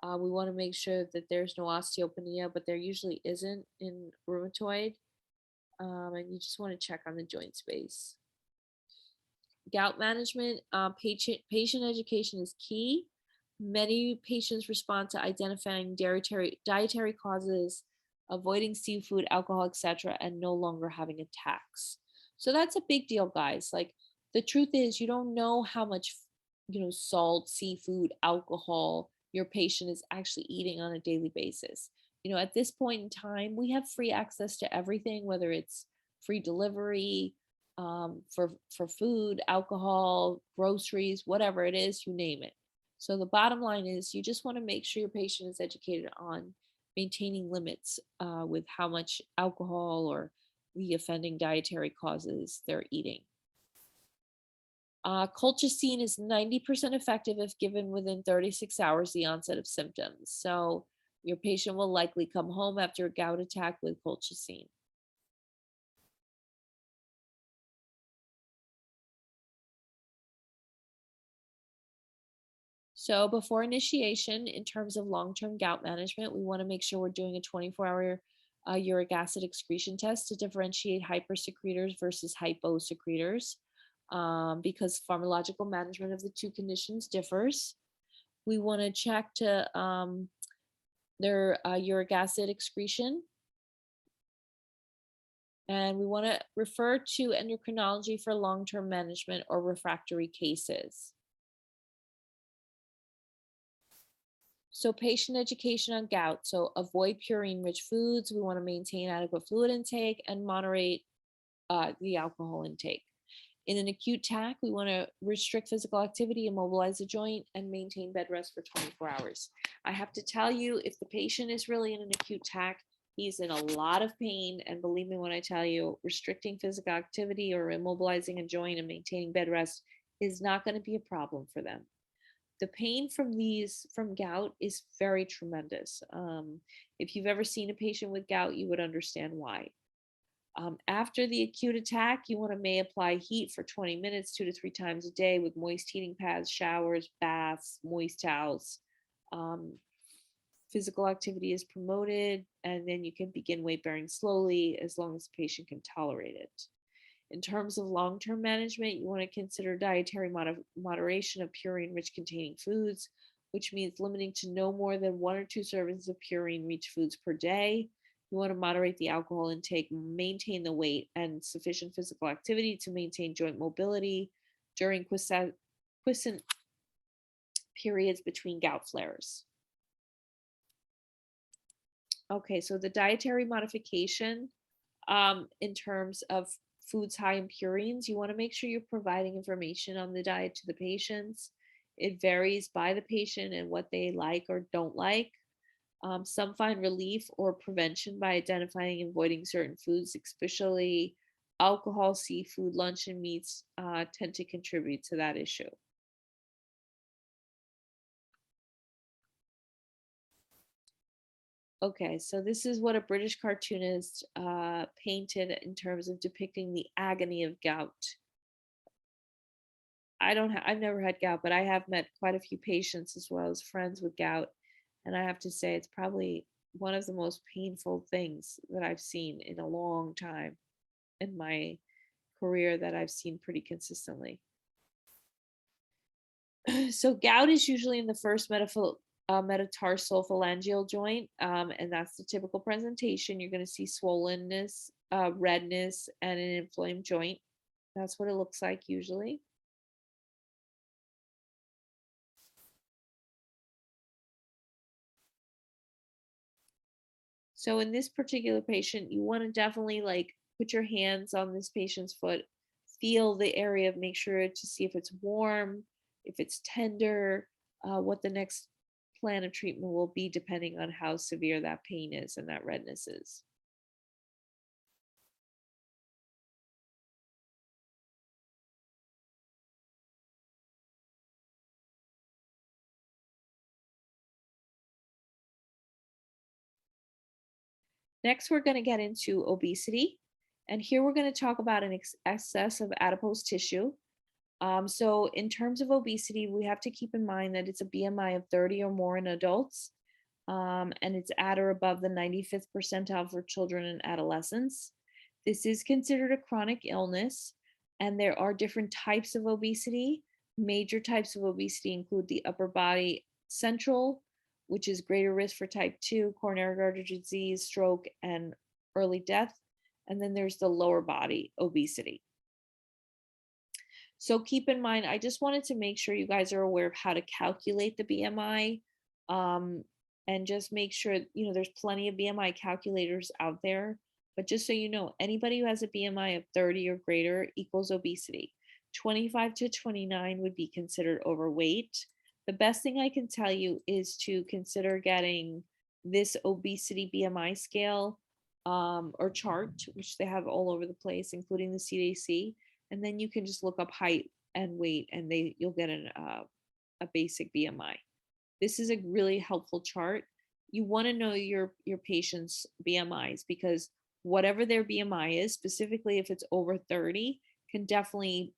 We want to make sure that there's no osteopenia, but there usually isn't in rheumatoid. And you just want to check on the joint space. Gout management, patient education is key. Many patients respond to identifying dietary causes, avoiding seafood, alcohol, etc., and no longer having attacks. So that's a big deal, guys. Like, the truth is, you don't know how much, salt, seafood, alcohol your patient is actually eating on a daily basis. At this point in time, we have free access to everything, whether it's free delivery, for food, alcohol, groceries, whatever it is, you name it. So the bottom line is you just want to make sure your patient is educated on maintaining limits with how much alcohol or the offending dietary causes they're eating. Colchicine is 90% effective if given within 36 hours the onset of symptoms. So your patient will likely come home after a gout attack with colchicine. So before initiation, in terms of long-term gout management, we want to make sure we're doing a 24-hour uric acid excretion test to differentiate hypersecretors versus hyposecretors, because pharmacological management of the two conditions differs. We want to check to their uric acid excretion, and we want to refer to endocrinology for long-term management or refractory cases. So patient education on gout. So avoid purine-rich foods. We want to maintain adequate fluid intake and moderate the alcohol intake. In an acute TAC, we want to restrict physical activity, immobilize the joint, and maintain bed rest for 24 hours. I have to tell you, if the patient is really in an acute TAC, he's in a lot of pain. And believe me when I tell you, restricting physical activity or immobilizing a joint and maintaining bed rest is not going to be a problem for them. The pain from gout is very tremendous. If you've ever seen a patient with gout, you would understand why. After the acute attack, you want to may apply heat for 20 minutes, 2 to 3 times a day with moist heating pads, showers, baths, moist towels. Physical activity is promoted, and then you can begin weight bearing slowly as long as the patient can tolerate it. In terms of long-term management, you want to consider dietary moderation of purine-rich containing foods, which means limiting to no more than 1 or 2 servings of purine-rich foods per day. You want to moderate the alcohol intake, maintain the weight, and sufficient physical activity to maintain joint mobility during quiescent periods between gout flares. Okay, so the dietary modification in terms of foods high in purines, you want to make sure you're providing information on the diet to the patients. It varies by the patient and what they like or don't like. Some find relief or prevention by identifying and avoiding certain foods, especially alcohol, seafood, luncheon meats tend to contribute to that issue. Okay, so this is what a British cartoonist painted in terms of depicting the agony of gout. I've never had gout, but I have met quite a few patients as well as friends with gout. And I have to say, it's probably one of the most painful things that I've seen in a long time in my career that I've seen pretty consistently. So gout is usually in the first metatarsal phalangeal joint, and that's the typical presentation. You're going to see swollenness, redness, and an inflamed joint. That's what it looks like usually. So in this particular patient, you want to definitely like put your hands on this patient's foot, feel the area, make sure to see if it's warm, if it's tender, what the next plan of treatment will be depending on how severe that pain is and that redness is. Next, we're going to get into obesity. And here we're going to talk about an excess of adipose tissue. So in terms of obesity, we have to keep in mind that it's a BMI of 30 or more in adults, and it's at or above the 95th percentile for children and adolescents. This is considered a chronic illness, and there are different types of obesity. Major types of obesity include the upper body central, which is greater risk for type 2, coronary artery disease, stroke, and early death. And then there's the lower body obesity. So keep in mind, I just wanted to make sure you guys are aware of how to calculate the BMI, and just make sure, there's plenty of BMI calculators out there. But just so you know, anybody who has a BMI of 30 or greater equals obesity. 25 to 29 would be considered overweight. The best thing I can tell you is to consider getting this obesity BMI scale or chart, which they have all over the place, including the CDC. And then you can just look up height and weight, and you'll get a basic BMI. This is a really helpful chart. You want to know your patient's BMIs, because whatever their BMI is, specifically if it's over 30, can definitely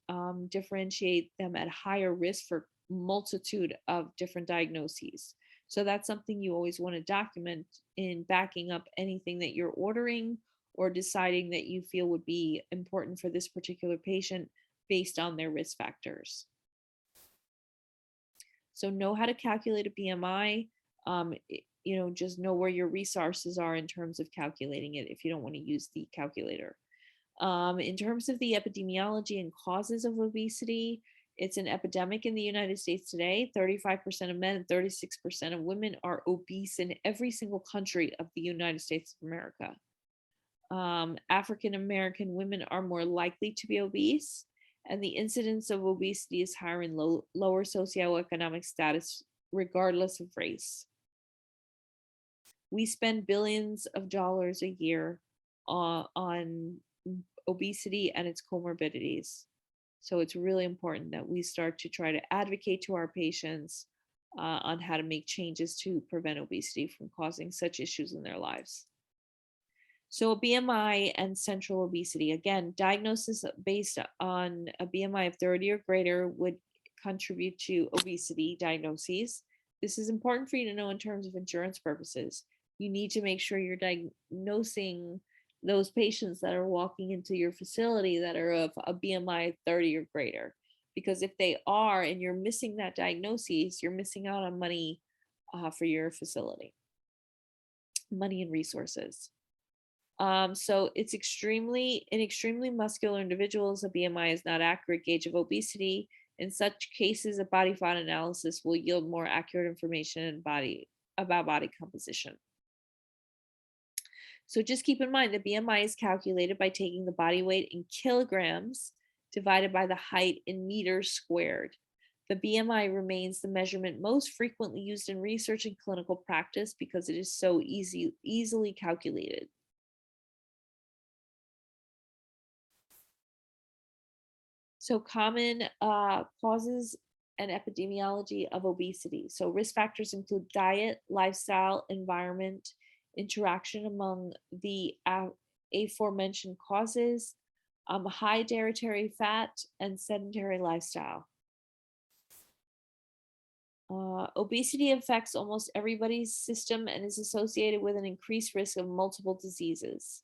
differentiate them at higher risk for multitude of different diagnoses. So that's something you always want to document in backing up anything that you're ordering or deciding that you feel would be important for this particular patient based on their risk factors. So know how to calculate a BMI. Just know where your resources are in terms of calculating it if you don't want to use the calculator. In terms of the epidemiology and causes of obesity, it's an epidemic in the United States today. 35% of men and 36% of women are obese in every single country of the United States of America. African American women are more likely to be obese, and the incidence of obesity is higher in lower socioeconomic status, regardless of race. We spend billions of dollars a year on obesity and its comorbidities. So it's really important that we start to try to advocate to our patients on how to make changes to prevent obesity from causing such issues in their lives. So a BMI and central obesity, again, diagnosis based on a BMI of 30 or greater would contribute to obesity diagnoses. This is important for you to know in terms of insurance purposes. You need to make sure you're diagnosing those patients that are walking into your facility that are of a BMI 30 or greater. Because if they are and you're missing that diagnosis, you're missing out on money for your facility, money and resources. So it's in extremely muscular individuals, a BMI is not accurate gauge of obesity. In such cases, a body fat analysis will yield more accurate information about body composition. So just keep in mind the BMI is calculated by taking the body weight in kilograms divided by the height in meters squared. The BMI remains the measurement most frequently used in research and clinical practice because it is so easily calculated. So common causes and epidemiology of obesity. So risk factors include diet, lifestyle, environment, interaction among the aforementioned causes, high dietary fat, and sedentary lifestyle. Obesity affects almost everybody's system and is associated with an increased risk of multiple diseases.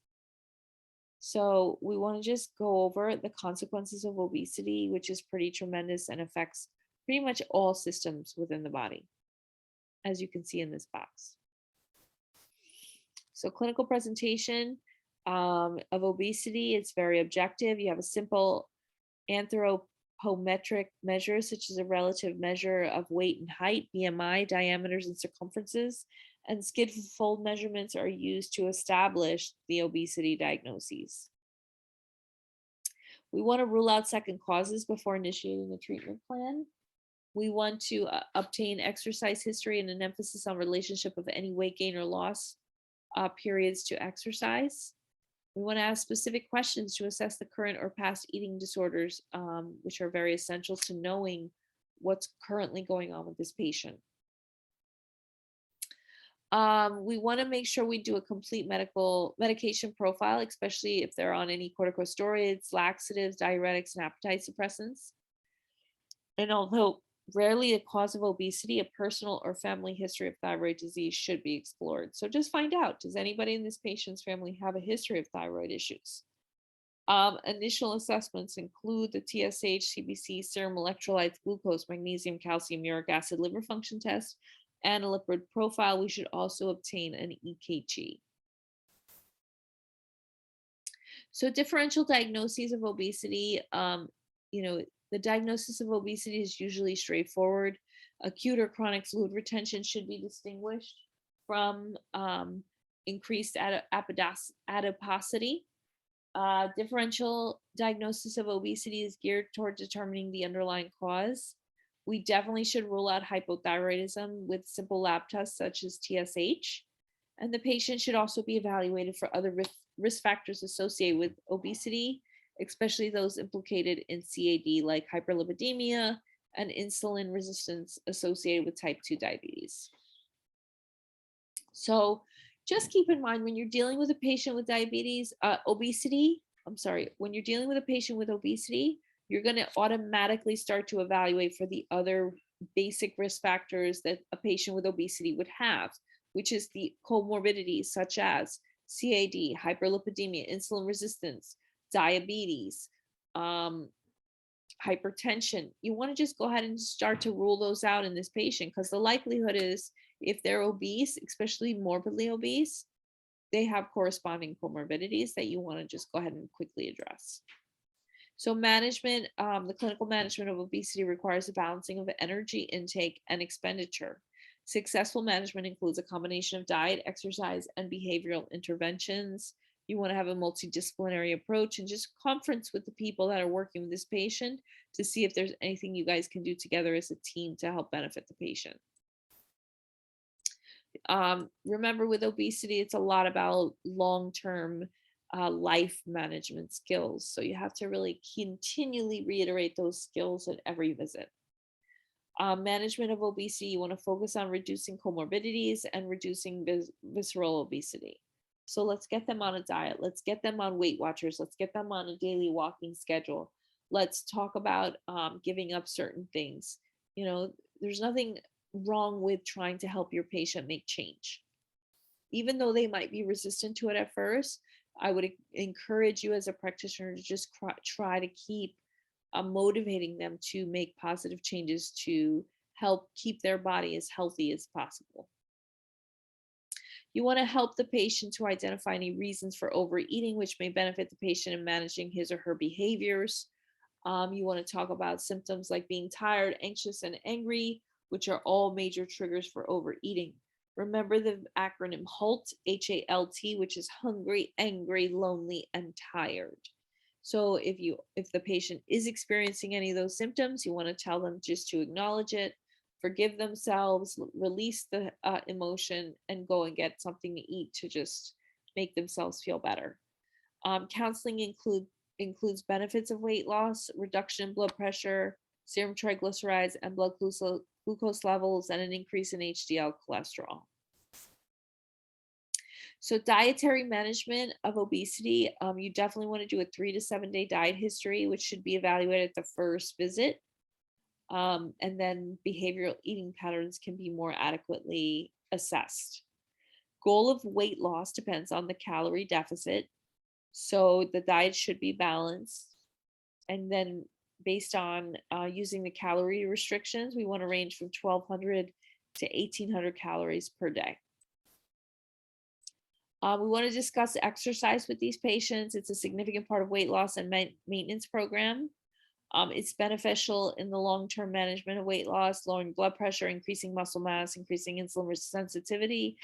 So we want to just go over the consequences of obesity, which is pretty tremendous and affects pretty much all systems within the body, as you can see in this box. So clinical presentation of obesity, it's very objective. You have a simple anthropometric measure, such as a relative measure of weight and height, BMI, diameters and circumferences, and skid fold measurements are used to establish the obesity diagnoses. We want to rule out second causes before initiating a treatment plan. We want to obtain exercise history and an emphasis on relationship of any weight gain or loss periods to exercise. We want to ask specific questions to assess the current or past eating disorders, which are very essential to knowing what's currently going on with this patient. We want to make sure we do a complete medication profile, especially if they're on any corticosteroids, laxatives, diuretics, and appetite suppressants. And although rarely a cause of obesity, a personal or family history of thyroid disease should be explored. So just find out, does anybody in this patient's family have a history of thyroid issues? Initial assessments include the TSH, CBC, serum electrolytes, glucose, magnesium, calcium, uric acid, liver function test, and a lipid profile. We should also obtain an EKG. So differential diagnoses of obesity, the diagnosis of obesity is usually straightforward. Acute or chronic fluid retention should be distinguished from increased adiposity. Differential diagnosis of obesity is geared toward determining the underlying cause. We definitely should rule out hypothyroidism with simple lab tests such as TSH. And the patient should also be evaluated for other risk factors associated with obesity, especially those implicated in CAD like hyperlipidemia and insulin resistance associated with type 2 diabetes. So just keep in mind when you're dealing with a patient with when you're dealing with a patient with obesity, you're going to automatically start to evaluate for the other basic risk factors that a patient with obesity would have, which is the comorbidities such as CAD, hyperlipidemia, insulin resistance, diabetes, um, hypertension. You want to just go ahead and start to rule those out in this patient, because the likelihood is if they're obese, especially morbidly obese, they have corresponding comorbidities that you want to just go ahead and quickly address. So management, the clinical management of obesity requires a balancing of energy intake and expenditure. Successful management includes a combination of diet, exercise, and behavioral interventions. You want to have a multidisciplinary approach and just conference with the people that are working with this patient to see if there's anything you guys can do together as a team to help benefit the patient. Remember, with obesity, it's a lot about long-term life management skills. So you have to really continually reiterate those skills at every visit. Management of obesity, you want to focus on reducing comorbidities and reducing visceral obesity. So let's get them on a diet. Let's get them on Weight Watchers. Let's get them on a daily walking schedule. Let's talk about giving up certain things. You know, there's nothing wrong with trying to help your patient make change. Even though they might be resistant to it at first, I would encourage you as a practitioner to just try to keep motivating them to make positive changes to help keep their body as healthy as possible. You want to help the patient to identify any reasons for overeating, which may benefit the patient in managing his or her behaviors. You want to talk about symptoms like being tired, anxious, and angry, which are all major triggers for overeating. Remember the acronym HALT, HALT, which is hungry, angry, lonely, and tired. So if the patient is experiencing any of those symptoms, you want to tell them just to acknowledge it, forgive themselves, release the emotion, and go and get something to eat to just make themselves feel better. Counseling includes benefits of weight loss, reduction in blood pressure, serum triglycerides, and blood glucose levels, and an increase in HDL cholesterol. So dietary management of obesity, you definitely want to do a 3 to 7 day diet history, which should be evaluated at the first visit. And then behavioral eating patterns can be more adequately assessed. Goal of weight loss depends on the calorie deficit. So the diet should be balanced. And then based on using the calorie restrictions, we want to range from 1,200 to 1,800 calories per day. We want to discuss exercise with these patients. It's a significant part of weight loss and maintenance program. It's beneficial in the long-term management of weight loss, lowering blood pressure, increasing muscle mass, increasing insulin sensitivity,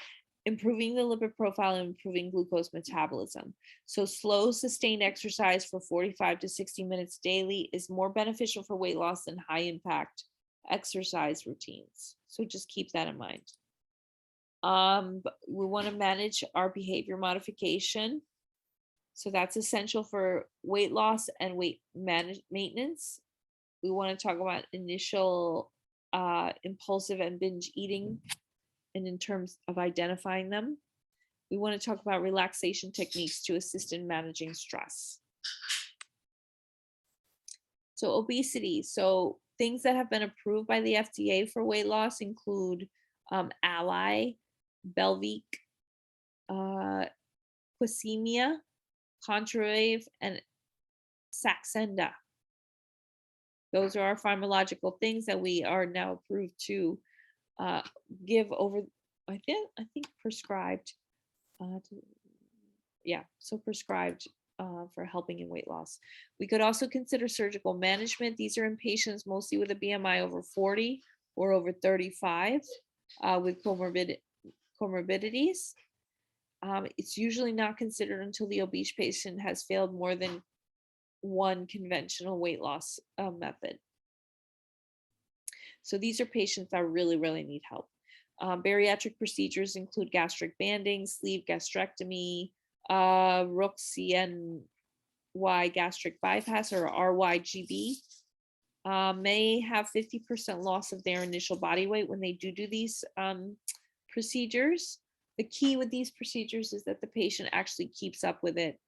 improving the lipid profile, and improving glucose metabolism. So slow, sustained exercise for 45 to 60 minutes daily is more beneficial for weight loss than high-impact exercise routines. So just keep that in mind. We want to manage our behavior modification. So that's essential for weight loss and weight maintenance. We want to talk about initial impulsive and binge eating, and in terms of identifying them. We want to talk about relaxation techniques to assist in managing stress. So obesity. So things that have been approved by the FDA for weight loss include Ally, Belviq, Quasemia, Contrave, and Saxenda. Those are our pharmacological things that we are now approved to give over. I think prescribed. So prescribed for helping in weight loss. We could also consider surgical management. These are in patients mostly with a BMI over 40 or over 35 with comorbidities. It's usually not considered until the obese patient has failed more than one conventional weight loss method. So these are patients that really, really need help. Bariatric procedures include gastric banding, sleeve gastrectomy, ROOC-CNY gastric bypass or RYGB. May have 50% loss of their initial body weight when they do these procedures. The key with these procedures is that the patient actually keeps up with it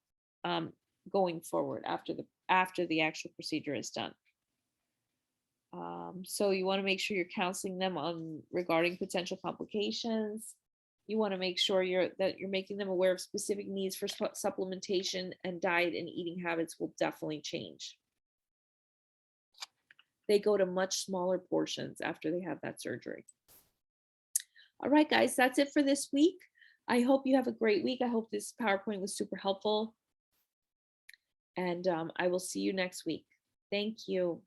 going forward after the actual procedure is done. So you want to make sure you're counseling them on regarding potential complications. You want to make sure that you're making them aware of specific needs for supplementation, and diet and eating habits will definitely change. They go to much smaller portions after they have that surgery. All right, guys, that's it for this week. I hope you have a great week. I hope this PowerPoint was super helpful. And I will see you next week. Thank you.